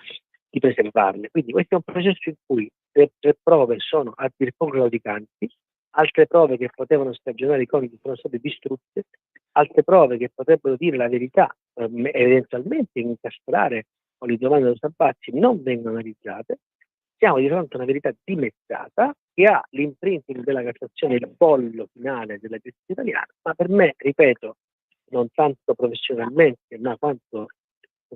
di preservarle. Quindi questo è un processo in cui le prove sono a dir poco claudicanti, altre prove che potevano stagionare i Comici sono state distrutte, altre prove che potrebbero dire la verità, eventualmente incastrare Olidomando e Sabazzi, non vengono analizzate. Siamo di fronte a una verità dimezzata che ha l'imprinting della Cassazione, il pollo finale della giustizia italiana, ma per me, ripeto, non tanto professionalmente, ma quanto,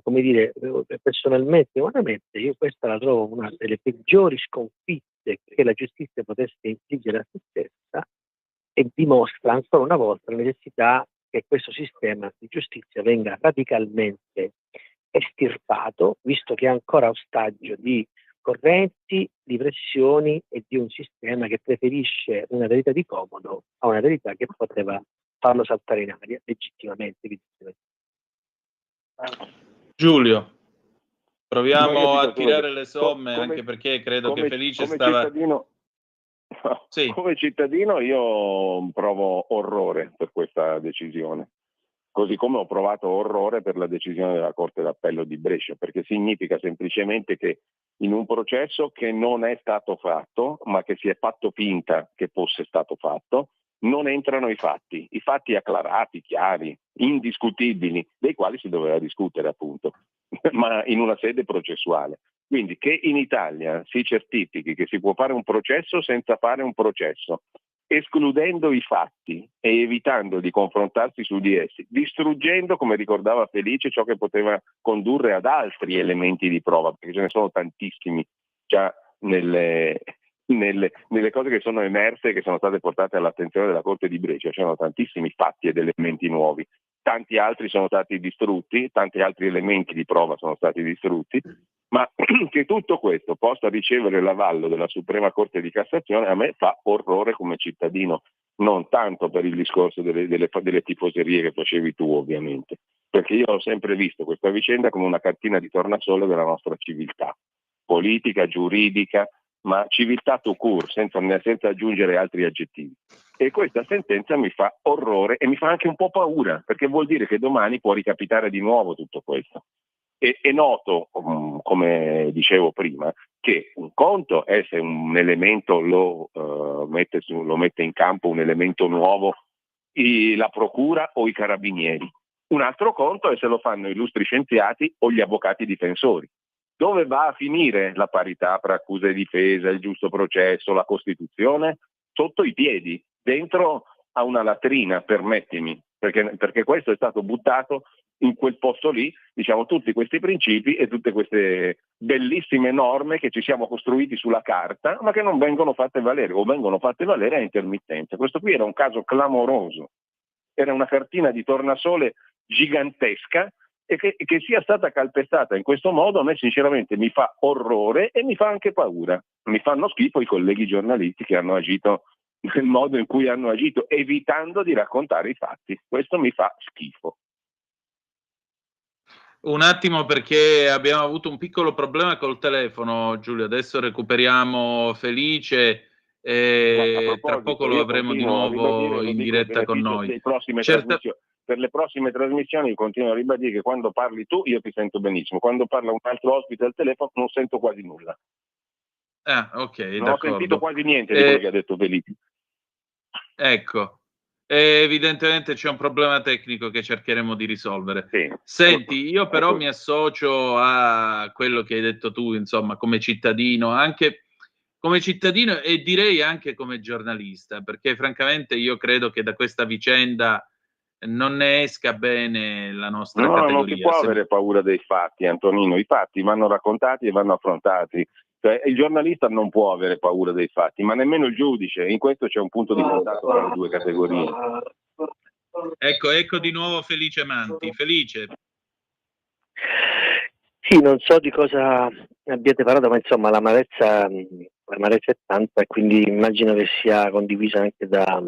come dire, personalmente e umanamente, io questa la trovo una delle peggiori sconfitte che la giustizia potesse infliggere a se stessa, e dimostra ancora una volta la necessità che questo sistema di giustizia venga radicalmente estirpato, visto che è ancora ostaggio di correnti, di pressioni e di un sistema che preferisce una verità di comodo a una verità che poteva farlo saltare in aria legittimamente. Giulio, proviamo No, io a dico solo tirare che le somme, come- anche perché credo che Felice come stava... cittadino, Sì. come cittadino io provo orrore per questa decisione, così come ho provato orrore per la decisione della Corte d'Appello di Brescia, perché significa semplicemente che in un processo che non è stato fatto, ma che si è fatto finta che fosse stato fatto, non entrano i fatti acclarati, chiari, indiscutibili, dei quali si doveva discutere appunto, ma in una sede processuale. Quindi che in Italia si certifichi che si può fare un processo senza fare un processo, escludendo i fatti e evitando di confrontarsi su di essi, distruggendo, come ricordava Felice, ciò che poteva condurre ad altri elementi di prova, perché ce ne sono tantissimi già nelle cose che sono emerse e che sono state portate all'attenzione della Corte di Brescia. C'erano tantissimi fatti ed elementi nuovi, tanti altri sono stati distrutti, tanti altri elementi di prova sono stati distrutti, ma che tutto questo possa ricevere l'avallo della Suprema Corte di Cassazione a me fa orrore come cittadino, non tanto per il discorso delle tifoserie che facevi tu ovviamente, perché io ho sempre visto questa vicenda come una cartina di tornasole della nostra civiltà politica, giuridica, ma civiltà tout court, senza aggiungere altri aggettivi. E questa sentenza mi fa orrore e mi fa anche un po' paura, perché vuol dire che domani può ricapitare di nuovo tutto questo. E noto, come dicevo prima, che un conto è se un elemento lo mette in campo un elemento nuovo la procura o i carabinieri. Un altro conto è se lo fanno illustri scienziati o gli avvocati difensori. Dove va a finire la parità tra accusa e difesa, il giusto processo, la Costituzione? Sotto i piedi, dentro a una latrina, permettimi, perché questo è stato buttato in quel posto lì, diciamo, tutti questi principi e tutte queste bellissime norme che ci siamo costruiti sulla carta, ma che non vengono fatte valere, o vengono fatte valere a intermittenza. Questo qui era un caso clamoroso, era una cartina di tornasole gigantesca, e che sia stata calpestata in questo modo a me sinceramente mi fa orrore e mi fa anche paura. Mi fanno schifo i colleghi giornalisti che hanno agito nel modo in cui hanno agito, evitando di raccontare i fatti. Questo mi fa schifo. Un attimo, perché abbiamo avuto un piccolo problema col telefono, Giulio. Adesso recuperiamo Felice e tra poco lo avremo di nuovo in diretta con noi. Per le prossime trasmissioni continuo a ribadire che quando parli tu io ti sento benissimo, quando parla un altro ospite al telefono non sento quasi nulla. Ah, ok, non d'accordo. ho sentito quasi niente di quello che ha detto Felice. Ecco, evidentemente c'è un problema tecnico che cercheremo di risolvere. Sì. Senti, io però mi associo a quello che hai detto tu, insomma, come cittadino, anche come cittadino e direi anche come giornalista, perché francamente io credo che da questa vicenda non ne esca bene la nostra categoria. Non si può avere paura dei fatti, Antonino, i fatti vanno raccontati e vanno affrontati. Cioè, il giornalista non può avere paura dei fatti, ma nemmeno il giudice. In questo c'è un punto di contatto tra le due categorie. Ecco di nuovo Felice Manti. Felice. Sì, non so di cosa abbiate parlato, ma insomma l'amarezza è tanta e quindi immagino che sia condivisa anche da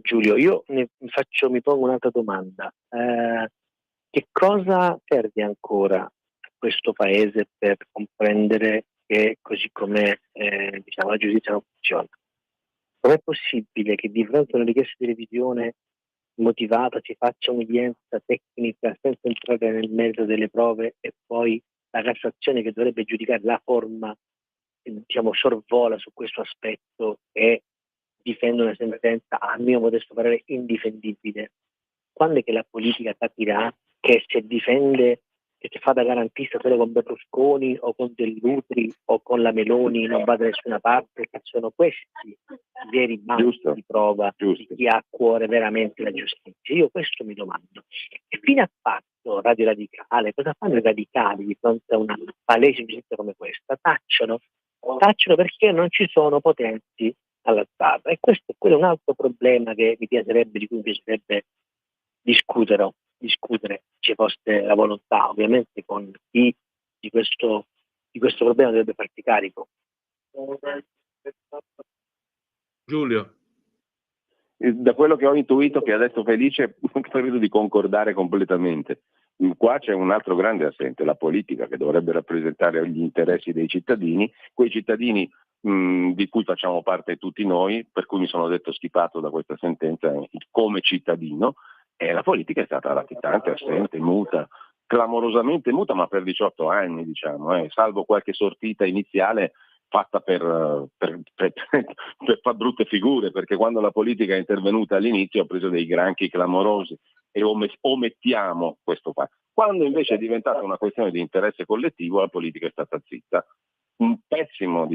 Giulio. Io mi pongo un'altra domanda. Che cosa serve ancora a questo paese per comprendere che così come diciamo, la giustizia non funziona? Com'è possibile che di fronte a una richiesta di revisione motivata si faccia un'udienza tecnica senza entrare nel merito delle prove e poi la Cassazione, che dovrebbe giudicare la forma, diciamo, sorvola su questo aspetto e difende una sentenza, a mio modesto parere, indifendibile? Quando è che la politica capirà che se difende, che si fa da garantista solo con Berlusconi o con Dell'Utri o con la Meloni, non va da nessuna parte, che sono questi i veri banchi di prova di chi ha a cuore veramente la giustizia? Io questo mi domando. Che fine ha fatto Radio Radicale? Cosa fanno i radicali di fronte a una palese giustizia come questa? Tacciono perché non ci sono potenti all'altare. E questo è un altro problema che di cui mi piacerebbe discutere, ci fosse la volontà, ovviamente con chi di questo problema dovrebbe farsi carico. Giulio. Da quello che ho intuito che ha detto Felice, credo di concordare completamente. Qua c'è un altro grande assente, la politica, che dovrebbe rappresentare gli interessi dei cittadini, quei cittadini di cui facciamo parte tutti noi, per cui mi sono detto schifato da questa sentenza come cittadino, e la politica è stata latitante, assente, muta, clamorosamente muta, ma per 18 anni, diciamo, salvo qualche sortita iniziale fatta per far brutte figure, perché quando la politica è intervenuta all'inizio ha preso dei granchi clamorosi e omettiamo questo fatto. Quando invece è diventata una questione di interesse collettivo, la politica è stata zitta. Un pessimo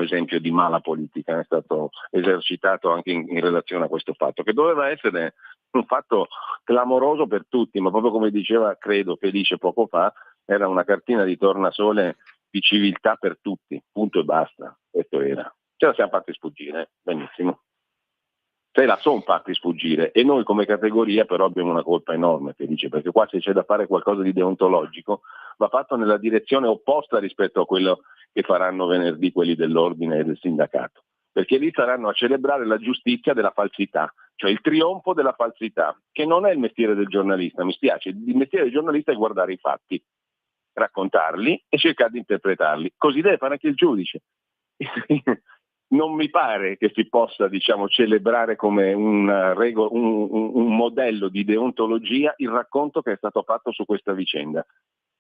esempio di mala politica è stato esercitato anche in relazione a questo fatto, che doveva essere un fatto clamoroso per tutti, ma proprio come diceva, credo, Felice poco fa, era una cartina di tornasole di civiltà per tutti, punto e basta. Questo era. Ce la siamo fatti sfuggire, benissimo. Se la sono fatti sfuggire, e noi come categoria però abbiamo una colpa enorme, Felice, perché qua se c'è da fare qualcosa di deontologico va fatto nella direzione opposta rispetto a quello che faranno venerdì quelli dell'ordine e del sindacato, perché lì saranno a celebrare la giustizia della falsità, cioè il trionfo della falsità, che non è il mestiere del giornalista, mi spiace, il mestiere del giornalista è guardare i fatti, raccontarli e cercare di interpretarli, così deve fare anche il giudice. Non mi pare che si possa, diciamo, celebrare come un modello di deontologia il racconto che è stato fatto su questa vicenda,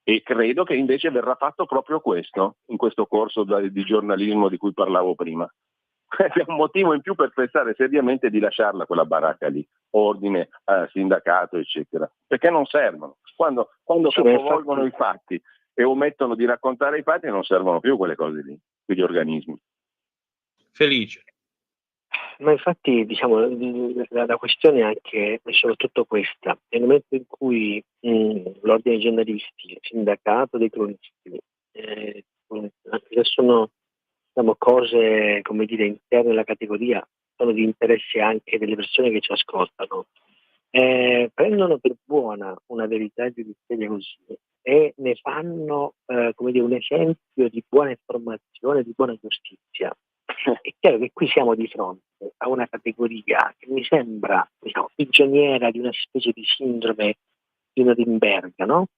e credo che invece verrà fatto proprio questo in questo corso di giornalismo di cui parlavo prima. È un motivo in più per pensare seriamente di lasciarla quella baracca lì, ordine, sindacato, eccetera, perché non servono. Quando capovolgono i fatti e omettono di raccontare i fatti, non servono più quelle cose lì, quegli organismi. Felice. Ma infatti, diciamo, la questione è anche e soprattutto questa: nel momento in cui l'ordine dei giornalisti, il sindacato dei cronisti, anche se sono, diciamo, cose, come dire, interne alla categoria, sono di interesse anche delle persone che ci ascoltano, prendono per buona una verità giudiziaria così e ne fanno come dire, un esempio di buona informazione, di buona giustizia. È chiaro che qui siamo di fronte a una categoria che mi sembra, diciamo, prigioniera di una specie di sindrome di Norimberga, no?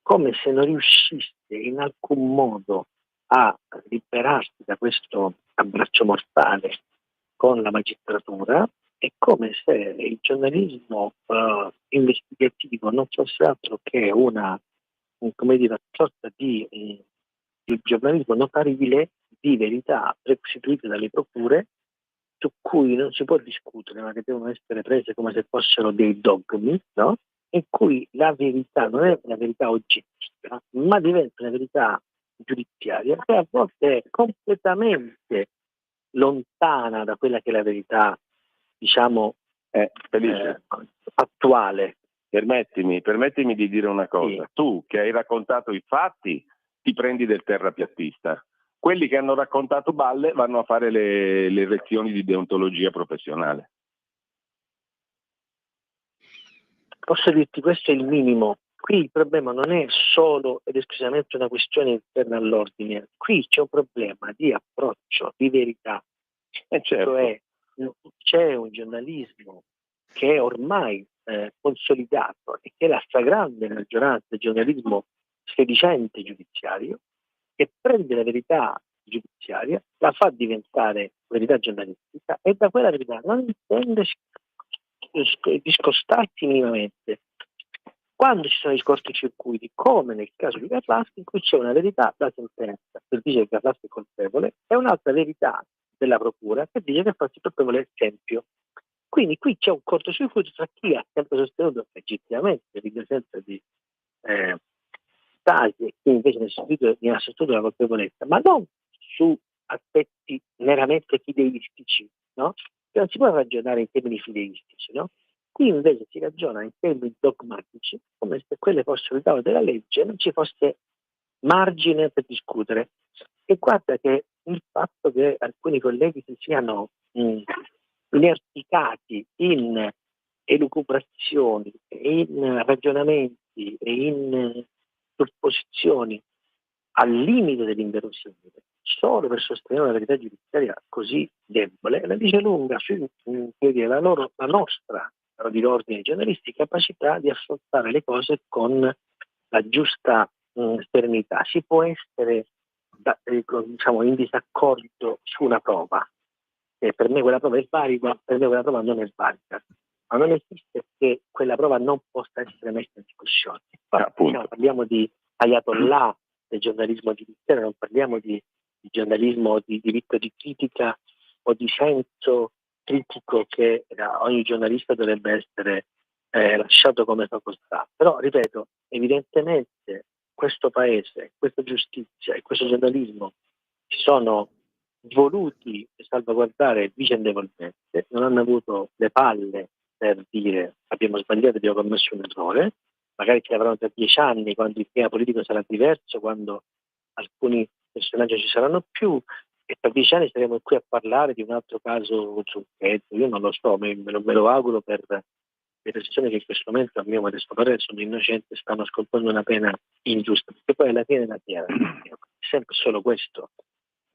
Come se non riuscisse in alcun modo a liberarsi da questo abbraccio mortale con la magistratura. È come se il giornalismo investigativo non fosse altro che una sorta di giornalismo notarile di verità restituite dalle procure, su cui non si può discutere, ma che devono essere prese come se fossero dei dogmi, no? In cui la verità non è una verità oggettiva, ma diventa una verità giudiziaria, che a volte è completamente lontana da quella che è la verità, diciamo, attuale. Permettimi di dire una cosa. Sì. Tu che hai raccontato i fatti ti prendi del terrapiattista. Quelli che hanno raccontato balle vanno a fare le lezioni di deontologia professionale. Posso dirti, questo è il minimo. Qui il problema non è solo ed esclusivamente una questione interna all'ordine. Qui c'è un problema di approccio, di verità. Certo. Cioè, c'è un giornalismo che è ormai consolidato e che è la stragrande maggioranza del giornalismo sedicente giudiziario, che prende la verità giudiziaria, la fa diventare verità giornalistica e da quella verità non intende discostarsi minimamente. Quando ci sono i cortocircuiti, come nel caso di Garlaschi, in cui c'è una verità da sentenza per dire che Garlaschi è colpevole e un'altra verità della procura che dice che Fazio è colpevole è esempio. Quindi qui c'è un cortocircuito tra chi ha sempre sostenuto legittimamente l'innocenza di Stasi e chi invece ne ha sostenuto la colpevolezza, ma non su aspetti meramente fideistici, no? Che non si può ragionare in termini fideistici, no? Qui invece si ragiona in termini dogmatici, come se quelle fossero il tavolo della legge e non ci fosse margine per discutere. E guarda che il fatto che alcuni colleghi si siano inerticati in elucubrazioni, in ragionamenti e in supposizioni al limite dell'inverosimile solo per sostenere una verità giudiziaria così debole, la dice lunga su la nostra, di giornalisti, capacità di affrontare le cose con la giusta serenità. Si può essere in disaccordo su una prova, e per me quella prova è valida, per me quella prova non è valida, ma non esiste che quella prova non possa essere messa in discussione. Parliamo di ayatollah del giornalismo giudiziario, non parliamo di giornalismo di diritto di critica o di senso critico che ogni giornalista dovrebbe essere lasciato come facoltà. Però, ripeto, evidentemente questo paese, questa giustizia e questo giornalismo si sono voluti salvaguardare vicendevolmente, non hanno avuto le palle per dire abbiamo sbagliato, abbiamo commesso un errore, magari ci avranno tra 10 anni, quando il clima politico sarà diverso, quando alcuni personaggi ci saranno più, e tra 10 anni saremo qui a parlare di un altro caso Zucchetto. Io non lo so, me lo auguro per le persone che in questo momento, a mio modesto parere, sono innocenti e stanno scontando una pena ingiusta, perché poi alla fine è sempre solo questo.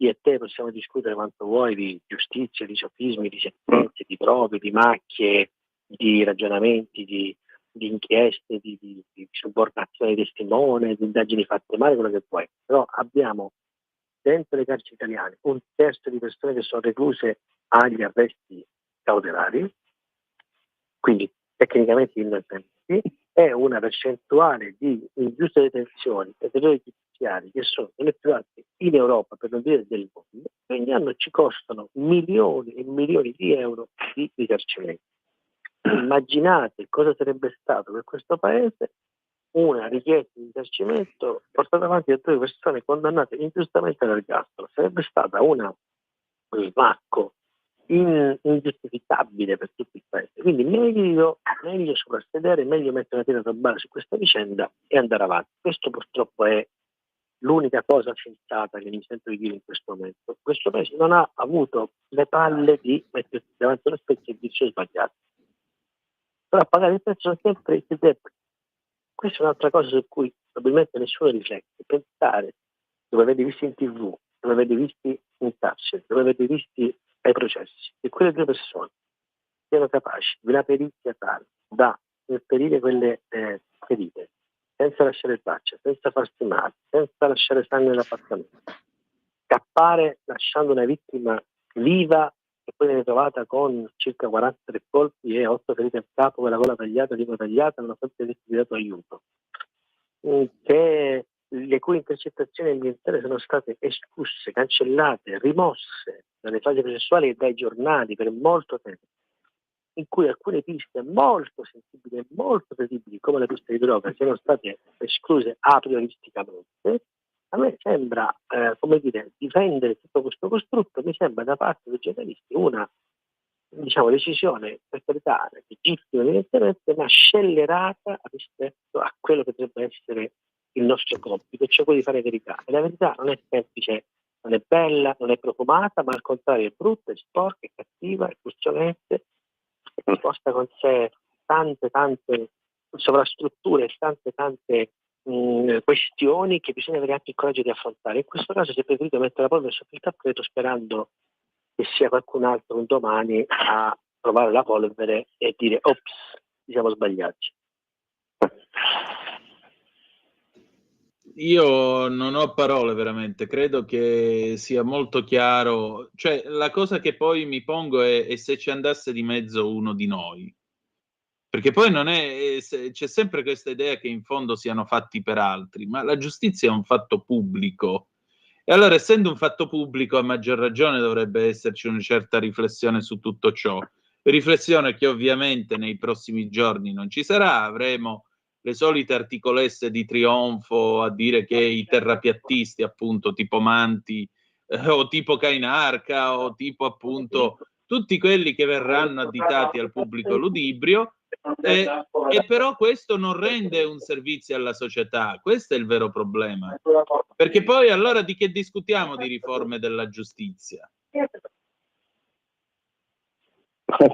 Io e te possiamo discutere quanto vuoi di giustizia, di sofismi, di sentenze, di prove, di macchie, di ragionamenti, di inchieste, di subornazione di testimone, di indagini fatte male, quello che vuoi. Però abbiamo dentro le carceri italiane un terzo di persone che sono recluse agli arresti cautelari, quindi tecnicamente innocenti, e una percentuale di ingiuste detenzioni e errori giudiziari che sono le più alte in Europa, per non dire del mondo, che ogni anno ci costano milioni e milioni di euro di risarcimento. Immaginate cosa sarebbe stato per questo paese una richiesta di risarcimento portata avanti da 2 persone condannate ingiustamente all'ergastolo. Sarebbe stata uno smacco ingiustificabile per tutto il paese. Quindi meglio soprassedere, meglio mettere una tira globale su questa vicenda e andare avanti. Questo purtroppo è l'unica cosa sensata che mi sento di dire in questo momento. Questo paese non ha avuto le palle di mettersi davanti allo specchio e dirci sbagliato. Però a pagare il prezzo sono sempre i debiti. Questa è un'altra cosa su cui probabilmente nessuno riflette. Pensare dove avete visti in TV, dove avete visti in carcere, dove avete visti ai processi, e quelle 2 persone siano capaci di una perizia tale da inferire quelle ferite, senza lasciare tracce, senza farsi male, senza lasciare sangue nell'appartamento, scappare lasciando una vittima viva e poi viene trovata con circa 43 colpi e 8 ferite al capo, con la gola tagliata, lingua tagliata, nonostante avesse dato aiuto, le cui intercettazioni ambientali sono state escusse, cancellate, rimosse dalle fasi processuali e dai giornali per molto tempo, in cui alcune piste molto sensibili e molto credibili, come le piste di droga, siano state escluse a prioristicamente. A me sembra, difendere tutto questo costrutto, mi sembra da parte dei giornalisti una decisione, per carità, legittima evidentemente, ma scellerata rispetto a quello che dovrebbe essere il nostro compito, cioè quello di fare verità. E la verità non è semplice, non è bella, non è profumata, ma al contrario è brutta, è sporca, è cattiva, è puzzolente, e porta con sé tante sovrastrutture e tante questioni che bisogna avere anche il coraggio di affrontare. In questo caso si è preferito mettere la polvere sotto il tappeto sperando che sia qualcun altro un domani a trovare la polvere e dire ops, ci siamo sbagliati. Io non ho parole veramente, credo che sia molto chiaro. Cioè, la cosa che poi mi pongo è se ci andasse di mezzo uno di noi. Perché poi non è, c'è sempre questa idea che in fondo siano fatti per altri, ma la giustizia è un fatto pubblico. E allora, essendo un fatto pubblico, a maggior ragione dovrebbe esserci una certa riflessione su tutto ciò. Riflessione che ovviamente nei prossimi giorni non ci sarà, avremo le solite articolesse di trionfo a dire che i terrapiattisti, appunto, tipo Manti, o tipo Cainarca, o tipo appunto tutti quelli che verranno additati al pubblico ludibrio, e però questo non rende un servizio alla società, questo è il vero problema. Perché poi allora di che discutiamo di riforme della giustizia?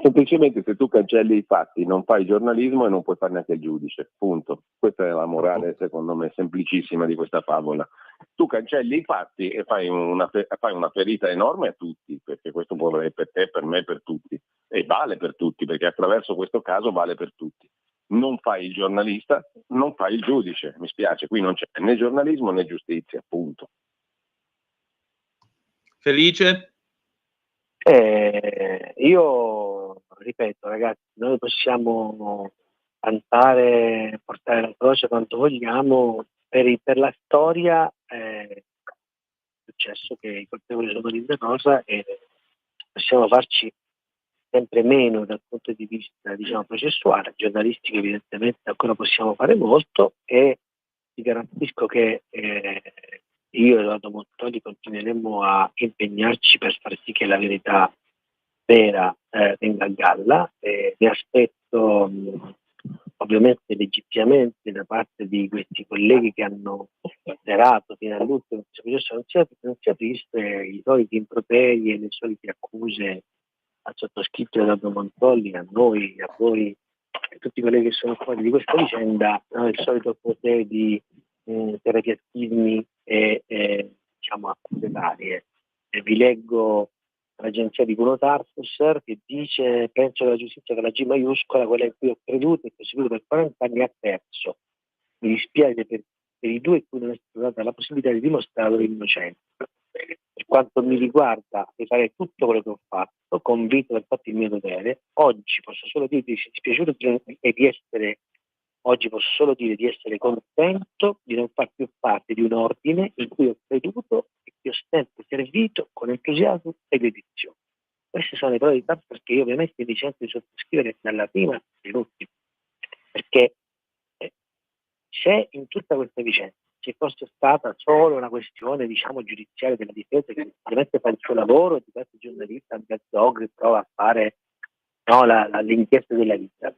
Semplicemente se tu cancelli i fatti non fai giornalismo e non puoi fare neanche il giudice, punto. Questa è la morale, secondo me, semplicissima di questa favola. Tu cancelli i fatti e fai una ferita enorme a tutti, perché questo può valere per te, per me, per tutti, e vale per tutti, perché attraverso questo caso vale per tutti. Non fai il giornalista, non fai il giudice, mi spiace, qui non c'è né giornalismo né giustizia, punto. Felice? Io ripeto, ragazzi, noi possiamo cantare, portare la croce quanto vogliamo, per la storia è successo che i colpevoli sono di una cosa e possiamo farci sempre meno dal punto di vista, diciamo, processuale, giornalistico evidentemente ancora possiamo fare molto, e ti garantisco che io e Edoardo Montoli continueremo a impegnarci per far sì che la verità vera venga a galla. Mi aspetto ovviamente legittimamente da parte di questi colleghi che hanno sperato fino all'ultimo che questo processo non sia triste, i soliti improperi e le solite accuse al sottoscritto Edoardo Montoli, a noi, a voi, a tutti quelli che sono fuori di questa vicenda, il solito potere di terapiatismi e diciamo accuse varie. Vi leggo l'agenzia di Bruno Tarfusser che dice: penso che la giustizia con la G maiuscola, quella in cui ho creduto e proseguito per 40 anni, ha perso. Mi dispiace per i due cui non è stata data la possibilità di dimostrare la loro innocenza. Per quanto mi riguarda, rifarei tutto quello che ho fatto, convinto di aver fatto il mio dovere. Oggi posso solo dire di essere dispiaciuto e di essere contento di non far più parte di un ordine in cui ho creduto e che ho sempre servito con entusiasmo e dedizione. Queste sono le parole di Tarso, perché io ovviamente mi sento di sottoscrivere dalla prima all'ultima, perché se in tutta questa vicenda ci fosse stata solo una questione, diciamo, giudiziaria della difesa, che ovviamente fa il suo lavoro e di questo giornalista Gazzogri prova a fare l'inchiesta della vita,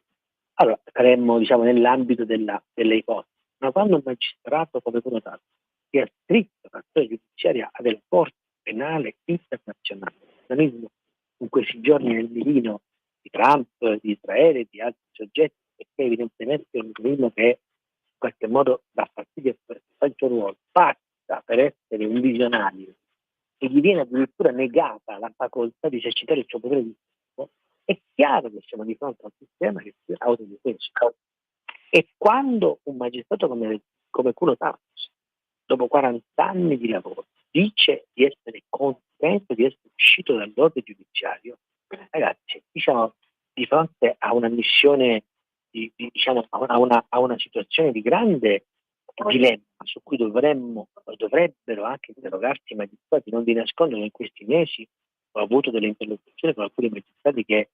allora saremmo, diciamo, nell'ambito delle ipotesi. Ma quando un magistrato come Bruno Tarso, che ha scritto la storia giudiziaria della Corte Penale Internazionale, l'organismo in questi giorni nel mirino di Trump, di Israele e di altri soggetti, perché evidentemente è un organismo che in qualche modo dà fastidio per il suo ruolo, basta per essere un visionario e gli viene addirittura negata la facoltà di esercitare il suo potere di sviluppo, è chiaro che siamo di fronte a un sistema che si è autodifeso. E quando un magistrato come Bruno Tarso, dopo 40 anni di lavoro, dice di essere contento di essere uscito dall'ordine giudiziario, ragazzi, diciamo di fronte a una missione, diciamo, a una situazione di grande dilemma su cui dovrebbero anche interrogarsi i magistrati. Non vi nascondo che in questi mesi ho avuto delle interlocuzioni con alcuni magistrati che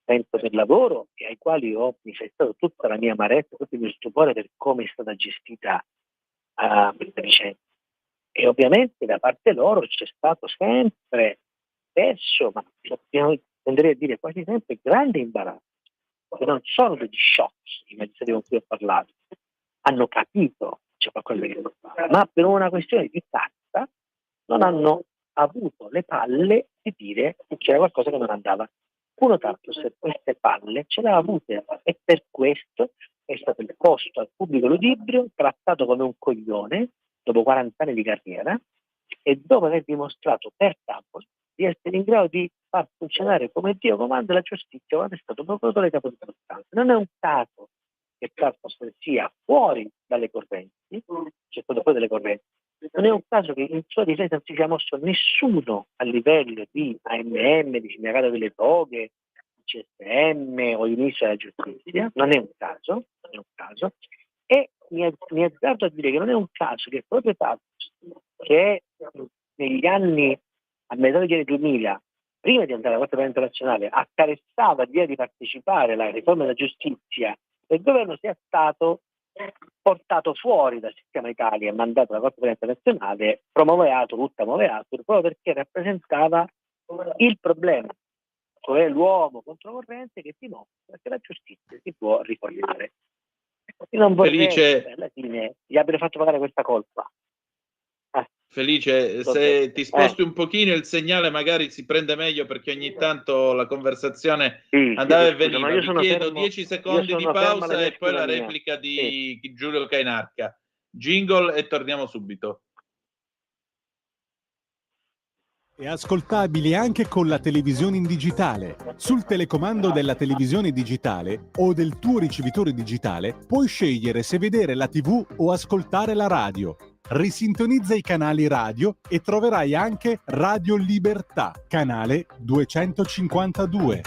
sento per lavoro e ai quali ho manifestato tutta la mia amarezza, tutto il mio stupore per come è stata gestita questa vicenda. E ovviamente da parte loro c'è stato sempre, spesso, ma tenderei a dire quasi sempre, grande imbarazzo, che non sono degli sciocchi i magistrati con cui ho parlato, hanno capito c'è qualcosa che non fa, ma per una questione di tazza non hanno avuto le palle di dire che c'era qualcosa che non andava. Bruno Tarso queste palle ce l'ha avute e per questo è stato posto al pubblico ludibrio, trattato come un coglione dopo 40 anni di carriera e dopo aver dimostrato per tavolo di essere in grado di far funzionare come Dio comanda la giustizia quando è stato procuratore capo di Costanza. Non è un caso che Tarfus sia fuori dalle correnti, cioè stato fuori dalle correnti. Non è un caso che in sua difesa non si sia mosso nessuno a livello di AMM, di sindacato delle toghe, CSM o di ministro della giustizia. Non è un caso. E mi azzardo a dire che non è un caso che proprio Tarfus, che negli anni, a metà degli anni 2000, prima di andare alla Corte Penale Internazionale, accarezzava l'idea di partecipare alla riforma della giustizia, il governo sia stato portato fuori dal sistema Italia e mandato alla Corte Penale Internazionale, promoveatur, proprio perché rappresentava il problema, cioè l'uomo controcorrente che dimostra che la giustizia si può riformare. Io non vorrei che alla fine gli abbiano fatto pagare questa colpa. Felice, se ti sposti un pochino il segnale magari si prende meglio, perché ogni tanto la conversazione andava e veniva. Vi chiedo 10 secondi di pausa e poi la replica di Giulio Cainarca. Jingle e torniamo subito. È ascoltabile anche con la televisione in digitale. Sul telecomando della televisione digitale o del tuo ricevitore digitale puoi scegliere se vedere la TV o ascoltare la radio. Risintonizza i canali radio e troverai anche Radio Libertà, canale 252.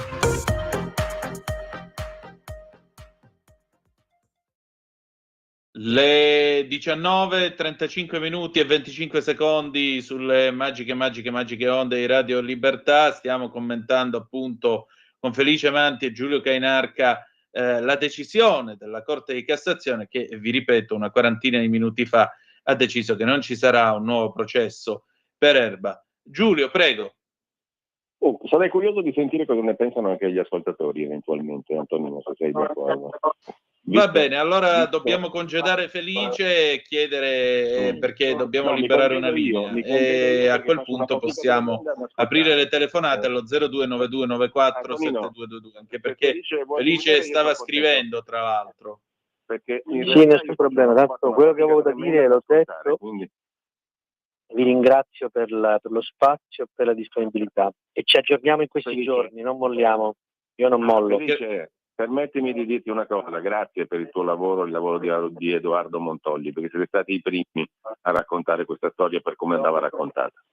Le 19:35 minuti e 25 secondi sulle magiche onde di Radio Libertà. Stiamo commentando appunto con Felice Manti e Giulio Cainarca la decisione della Corte di Cassazione che, vi ripeto, una quarantina di minuti fa ha deciso che non ci sarà un nuovo processo per Erba. Giulio, prego. Sarei curioso di sentire cosa ne pensano anche gli ascoltatori eventualmente, Antonino, se sei d'accordo. Va bene, allora dobbiamo congedare Felice e chiedere perché dobbiamo liberare una linea e a quel punto possiamo aprire le telefonate allo 0292947222, anche perché Felice stava scrivendo, tra l'altro. Perché sì, nessun problema, tanto quello che avevo da dire l'ho detto. Vi ringrazio per lo spazio e per la disponibilità e ci aggiorniamo in questi giorni, non molliamo, io non mollo. Felice, permettimi di dirti una cosa, grazie per il tuo lavoro, il lavoro di Edoardo Montolli, perché siete stati i primi a raccontare questa storia per come andava raccontata.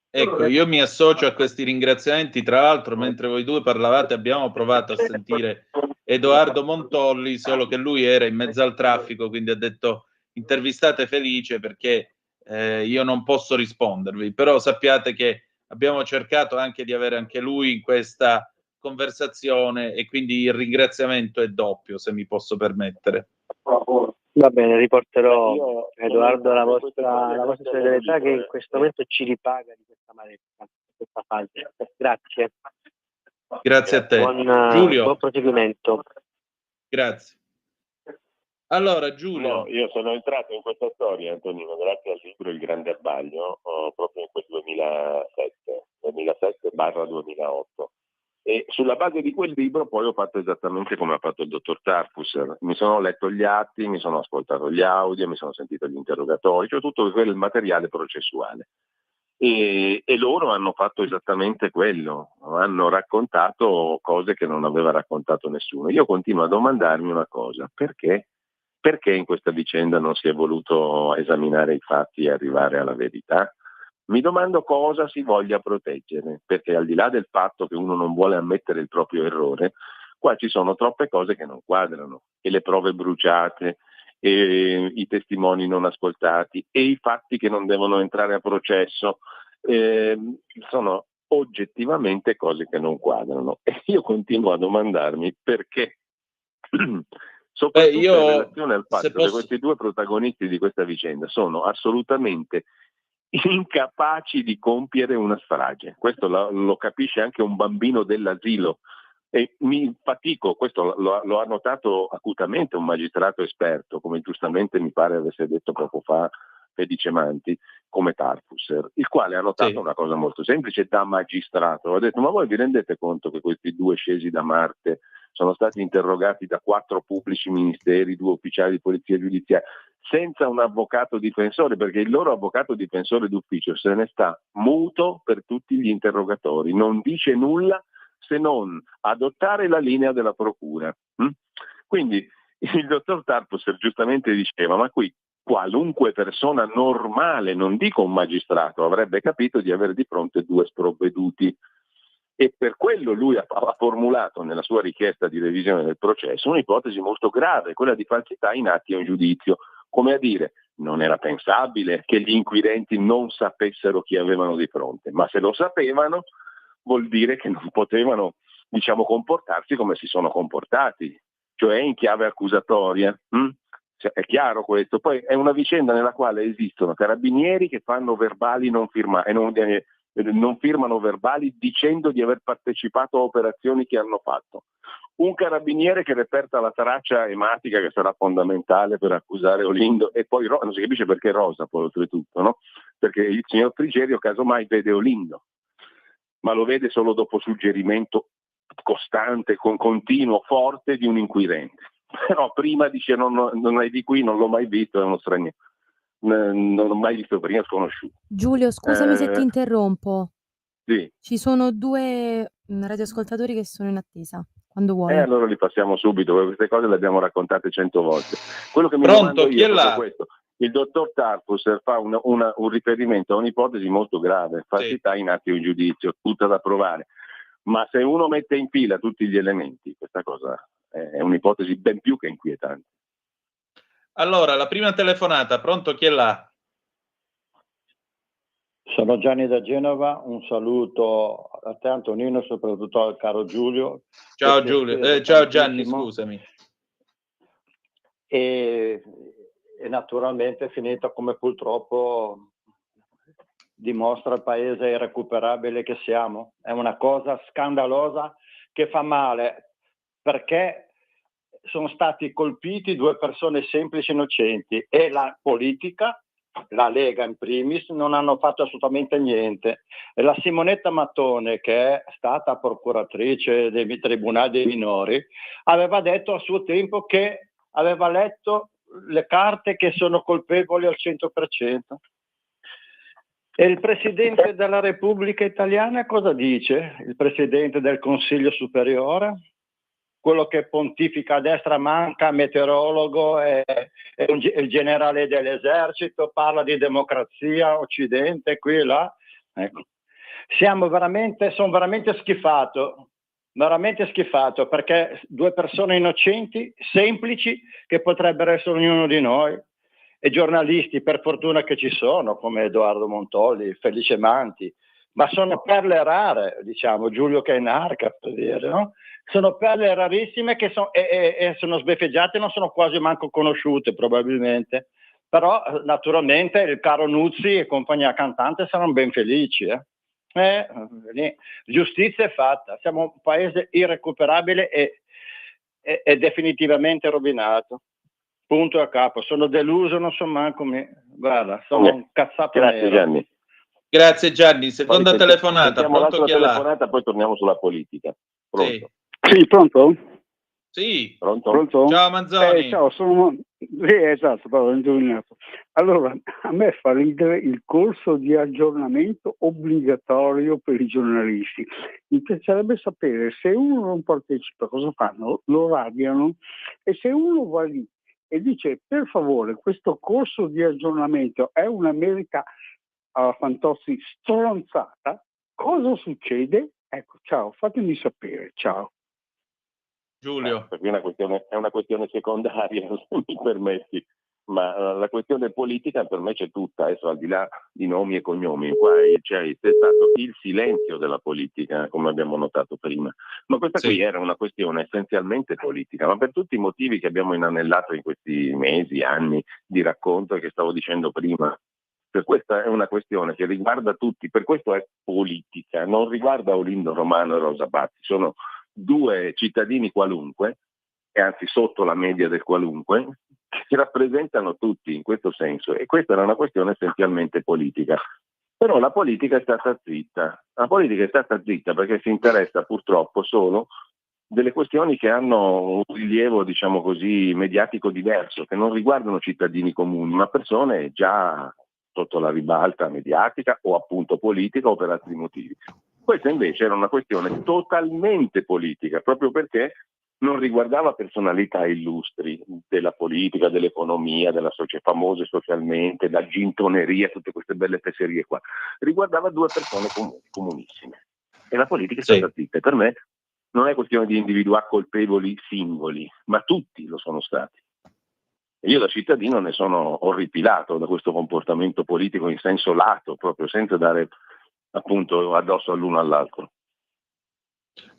Ecco, io mi associo a questi ringraziamenti. Tra l'altro, mentre voi due parlavate, abbiamo provato a sentire Edoardo Montolli, solo che lui era in mezzo al traffico, quindi ha detto intervistate Felice perché io non posso rispondervi. Però sappiate che abbiamo cercato anche di avere anche lui in questa conversazione e quindi il ringraziamento è doppio, se mi posso permettere. Va bene, riporterò Edoardo la vostra solidarietà che in questo momento ci ripaga di questa amarezza, di questa fase. Grazie. Grazie a te. Giulio. Buon proseguimento. Grazie. Allora, Giulio. No, io sono entrato in questa storia, Antonino, grazie al libro Il Grande Abbaglio, proprio in quel 2007/2008. E sulla base di quel libro poi ho fatto esattamente come ha fatto il dottor Tarfus. Mi sono letto gli atti, mi sono ascoltato gli audio, mi sono sentito gli interrogatori, cioè tutto quel materiale processuale. E loro hanno fatto esattamente quello, hanno raccontato cose che non aveva raccontato nessuno. Io continuo a domandarmi una cosa, perché in questa vicenda non si è voluto esaminare i fatti e arrivare alla verità? Mi domando cosa si voglia proteggere, perché al di là del fatto che uno non vuole ammettere il proprio errore, qua ci sono troppe cose che non quadrano, e le prove bruciate, e i testimoni non ascoltati, e i fatti che non devono entrare a processo, sono oggettivamente cose che non quadrano. E io continuo a domandarmi perché, soprattutto in relazione al fatto che questi due protagonisti di questa vicenda sono assolutamente incapaci di compiere una strage. Questo lo capisce anche un bambino dell'asilo e mi fatico, questo lo ha notato acutamente un magistrato esperto, come giustamente mi pare avesse detto poco fa Felice Manti, come Tarfusser, il quale ha notato una cosa molto semplice da magistrato. Ha detto: ma voi vi rendete conto che questi due scesi da Marte sono stati interrogati da 4 pubblici ministeri, 2 ufficiali di polizia giudiziaria, senza un avvocato difensore, perché il loro avvocato difensore d'ufficio se ne sta muto per tutti gli interrogatori, non dice nulla se non adottare la linea della procura. Quindi il dottor Tarpusser giustamente diceva, ma qui qualunque persona normale, non dico un magistrato, avrebbe capito di avere di fronte 2 sprovveduti. E per quello lui ha formulato nella sua richiesta di revisione del processo un'ipotesi molto grave, quella di falsità in atti o in giudizio, come a dire, non era pensabile che gli inquirenti non sapessero chi avevano di fronte, ma se lo sapevano vuol dire che non potevano, diciamo, comportarsi come si sono comportati, cioè in chiave accusatoria. È chiaro questo? Poi è una vicenda nella quale esistono carabinieri che fanno verbali non firmano verbali dicendo di aver partecipato a operazioni che hanno fatto. Un carabiniere che reperta la traccia ematica che sarà fondamentale per accusare Olindo, e poi non si capisce perché Rosa, poi oltretutto, no? Perché il signor Frigerio casomai vede Olindo, ma lo vede solo dopo suggerimento costante, continuo, forte di un inquirente. Però prima dice non è di qui, non l'ho mai visto, è uno straniero. Non l'ho mai visto prima, sconosciuto. Giulio, scusami se ti interrompo. Sì. Ci sono 2 radioascoltatori che sono in attesa, quando vuoi. Allora li passiamo subito, perché queste cose le abbiamo raccontate 100 volte. Quello che mi Pronto, domando chi io è è là? questo. Il dottor Tarpusser fa un riferimento a un'ipotesi molto grave, falsità in atti o in giudizio, tutta da provare. Ma se uno mette in fila tutti gli elementi, questa cosa è un'ipotesi ben più che inquietante. Allora, la prima telefonata, pronto, chi è là? Sono Gianni da Genova, un saluto a te Antonino, soprattutto al caro Giulio. Ciao Giulio, ciao Gianni, scusami. E naturalmente è finita come purtroppo dimostra il paese irrecuperabile che siamo. È una cosa scandalosa che fa male, perché sono stati colpiti 2 persone semplici innocenti e la politica, la Lega in primis, non hanno fatto assolutamente niente. E la Simonetta Mattone, che è stata procuratrice dei tribunali dei minori, aveva detto a suo tempo che aveva letto le carte che sono colpevoli al 100%. E il Presidente della Repubblica Italiana cosa dice? Il Presidente del Consiglio Superiore? Quello che pontifica a destra manca, meteorologo, è il generale dell'esercito, parla di democrazia, Occidente, qui e là. Ecco. Sono veramente schifato, perché 2 persone innocenti, semplici, che potrebbero essere ognuno di noi, e giornalisti, per fortuna che ci sono, come Edoardo Montolli, Felice Manti, ma sono perle rare, diciamo, Giulio Cainarca, per dire, no? Sono perle rarissime che sono sbeffeggiate, non sono quasi manco conosciute probabilmente, però naturalmente il caro Nuzzi e compagnia cantante saranno ben felici. Giustizia è fatta, siamo un paese irrecuperabile e definitivamente rovinato. Punto a capo, sono deluso, non so manco me. Guarda, sono un cazzato Grazie nero. Gianni. Grazie Gianni, seconda Poi telefonata, sentiamo pronto, l'altra chi è là? telefonata, poi torniamo sulla politica. Pronto? Sì, pronto? Sì. Pronto? Ciao Manzoni. Ciao, esatto, ho indovinato. Allora, a me fa ridere il corso di aggiornamento obbligatorio per i giornalisti. Mi piacerebbe sapere se uno non partecipa, cosa fanno? Lo radiano, e se uno va lì e dice per favore questo corso di aggiornamento è una merita Fantozzi stronzata, cosa succede? Ecco, ciao, fatemi sapere, ciao. Giulio. Perché è una questione secondaria, se mi permetti, ma la questione politica per me c'è tutta, adesso al di là di nomi e cognomi, qua c'è stato il silenzio della politica, come abbiamo notato prima, ma questa qui era una questione essenzialmente politica, ma per tutti i motivi che abbiamo inanellato in questi mesi, anni di racconto e che stavo dicendo prima. Per questa è una questione che riguarda tutti, per questo è politica, non riguarda Olindo Romano e Rosa Pazzi, sono 2 cittadini qualunque, e anzi sotto la media del qualunque, che si rappresentano tutti in questo senso, e questa era una questione essenzialmente politica. Però la politica è stata zitta perché si interessa purtroppo solo delle questioni che hanno un rilievo, diciamo così, mediatico diverso, che non riguardano cittadini comuni, ma persone già sotto la ribalta mediatica o appunto politica o per altri motivi. Questa invece era una questione totalmente politica, proprio perché non riguardava personalità illustri della politica, dell'economia, della famose socialmente, la gintoneria, tutte queste belle fesserie qua. Riguardava due persone comunissime. E la politica è stata zitta. Per me non è questione di individuare colpevoli singoli, ma tutti lo sono stati. E io da cittadino ne sono orripilato da questo comportamento politico in senso lato, proprio senza dare appunto addosso all'uno all'altro.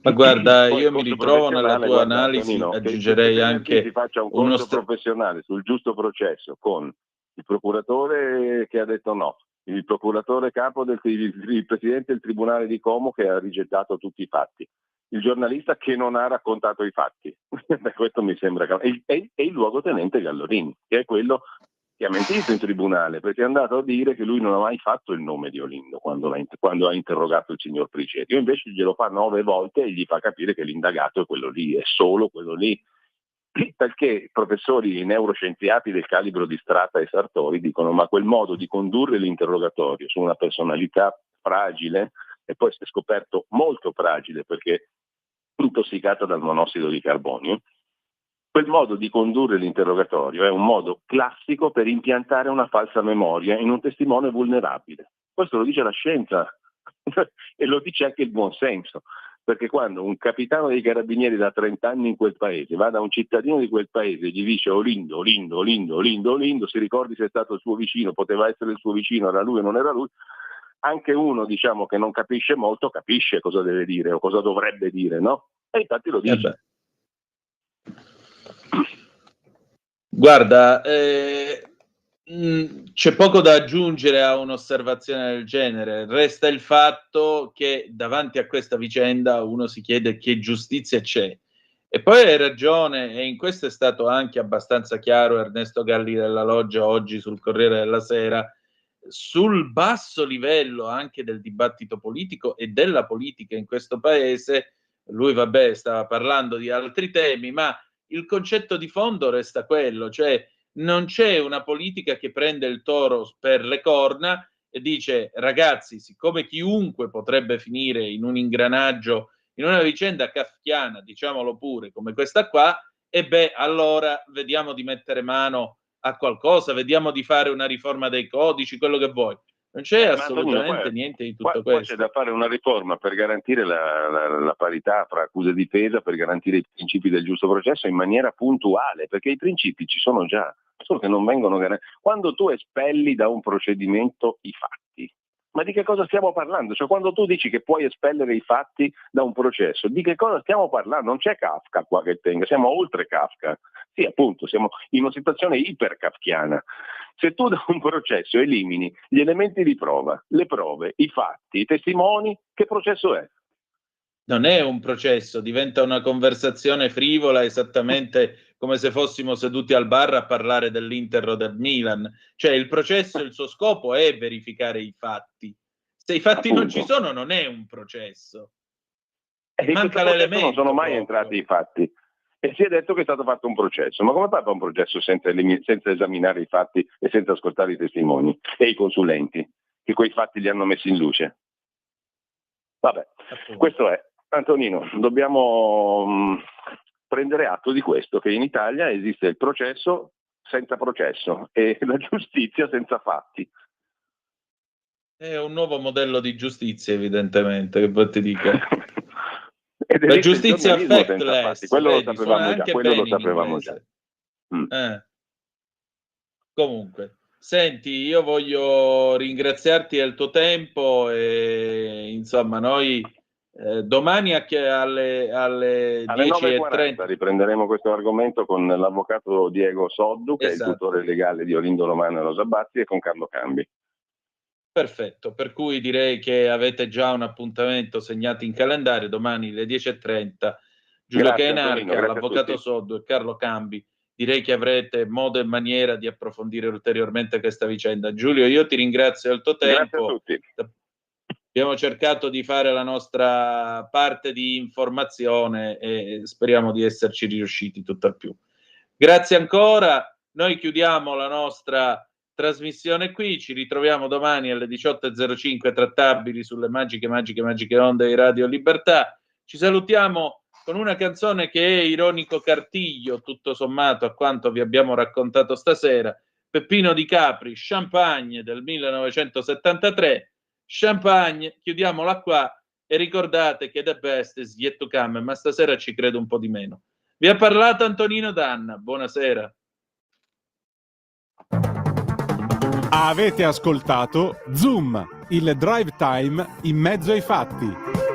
Ma guarda, Poi io mi ritrovo nella tua analisi, Tonino, aggiungerei che anche si faccia un corso professionale sul giusto processo con il procuratore che ha detto no, il procuratore capo il presidente del tribunale di Como che ha rigettato tutti i fatti, il giornalista che non ha raccontato i fatti. Questo mi sembra e il luogotenente Gallorini, che è quello che ha mentito in tribunale, perché è andato a dire che lui non ha mai fatto il nome di Olindo quando ha interrogato il signor Pricerio. Invece glielo fa 9 volte e gli fa capire che l'indagato è quello lì, è solo quello lì. Perché professori neuroscienziati del calibro di Strata e Sartori dicono ma quel modo di condurre l'interrogatorio su una personalità fragile, e poi si è scoperto molto fragile perché intossicata dal monossido di carbonio, quel modo di condurre l'interrogatorio è un modo classico per impiantare una falsa memoria in un testimone vulnerabile. Questo lo dice la scienza e lo dice anche il buonsenso, perché quando un capitano dei carabinieri da 30 anni in quel paese va da un cittadino di quel paese e gli dice Olindo, Olindo, Olindo, Olindo, Olindo, si ricordi se è stato il suo vicino, poteva essere il suo vicino, era lui o non era lui, anche uno diciamo che non capisce molto capisce cosa deve dire o cosa dovrebbe dire, no? E infatti lo dice. Guarda, c'è poco da aggiungere a un'osservazione del genere. Resta il fatto che davanti a questa vicenda uno si chiede che giustizia c'è. E poi hai ragione, e in questo è stato anche abbastanza chiaro Ernesto Galli della Loggia oggi sul Corriere della Sera, sul basso livello anche del dibattito politico e della politica in questo paese. Lui, vabbè, stava parlando di altri temi, ma il concetto di fondo resta quello, cioè non c'è una politica che prende il toro per le corna e dice ragazzi, siccome chiunque potrebbe finire in un ingranaggio, in una vicenda kafkiana, diciamolo pure, come questa qua, e beh, allora vediamo di mettere mano a qualcosa, vediamo di fare una riforma dei codici, quello che vuoi. Non c'è assolutamente niente di tutto questo. Qua c'è da fare una riforma per garantire la parità fra accusa e difesa, per garantire i principi del giusto processo in maniera puntuale, perché i principi ci sono già, solo che non vengono garantiti. Quando tu espelli da un procedimento i fatti, ma di che cosa stiamo parlando? Cioè quando tu dici che puoi espellere i fatti da un processo, di che cosa stiamo parlando? Non c'è Kafka qua che tenga, siamo oltre Kafka. Sì, appunto, siamo in una situazione iper-kafkiana. Se tu da un processo elimini gli elementi di prova, le prove, i fatti, i testimoni, che processo è? Non è un processo, diventa una conversazione frivola, esattamente come se fossimo seduti al bar a parlare dell'Inter o del Milan. Cioè il processo, il suo scopo è verificare i fatti. Se i fatti non ci sono, non è un processo. Manca l'elemento. Non sono mai entrati i fatti. E si è detto che è stato fatto un processo. Ma come fa un processo senza esaminare i fatti e senza ascoltare i testimoni e i consulenti che quei fatti li hanno messi in luce? Vabbè, questo è. Antonino, dobbiamo prendere atto di questo, che in Italia esiste il processo senza processo e la giustizia senza fatti. È un nuovo modello di giustizia, evidentemente, che poi ti dico. La giustizia factless, quello vedi, lo sapevamo già, quello lo sapevamo già. Comunque, senti, io voglio ringraziarti del tuo tempo e insomma noi domani alle 9:40 riprenderemo questo argomento con l'avvocato Diego Soddu, che è il tutore legale di Olindo Romano e Rosa Bazzi, e con Carlo Cambi. Perfetto, per cui direi che avete già un appuntamento segnato in calendario, domani alle 10:30, Giulio Cainarca, l'avvocato Soddu e Carlo Cambi. Direi che avrete modo e maniera di approfondire ulteriormente questa vicenda. Giulio, io ti ringrazio del tuo tempo. Grazie a tutti. Abbiamo cercato di fare la nostra parte di informazione e speriamo di esserci riusciti tutt'al più. Grazie ancora, noi chiudiamo la nostra trasmissione qui, ci ritroviamo domani alle 18.05 trattabili sulle magiche onde di Radio Libertà. Ci salutiamo con una canzone che è ironico cartiglio, tutto sommato, a quanto vi abbiamo raccontato stasera. Peppino Di Capri, Champagne del 1973. Champagne, chiudiamola qua e ricordate che the best is yet to come, ma stasera ci credo un po' di meno. Vi ha parlato Antonino Danna, buonasera. Avete ascoltato Zoom, il drive time in mezzo ai fatti.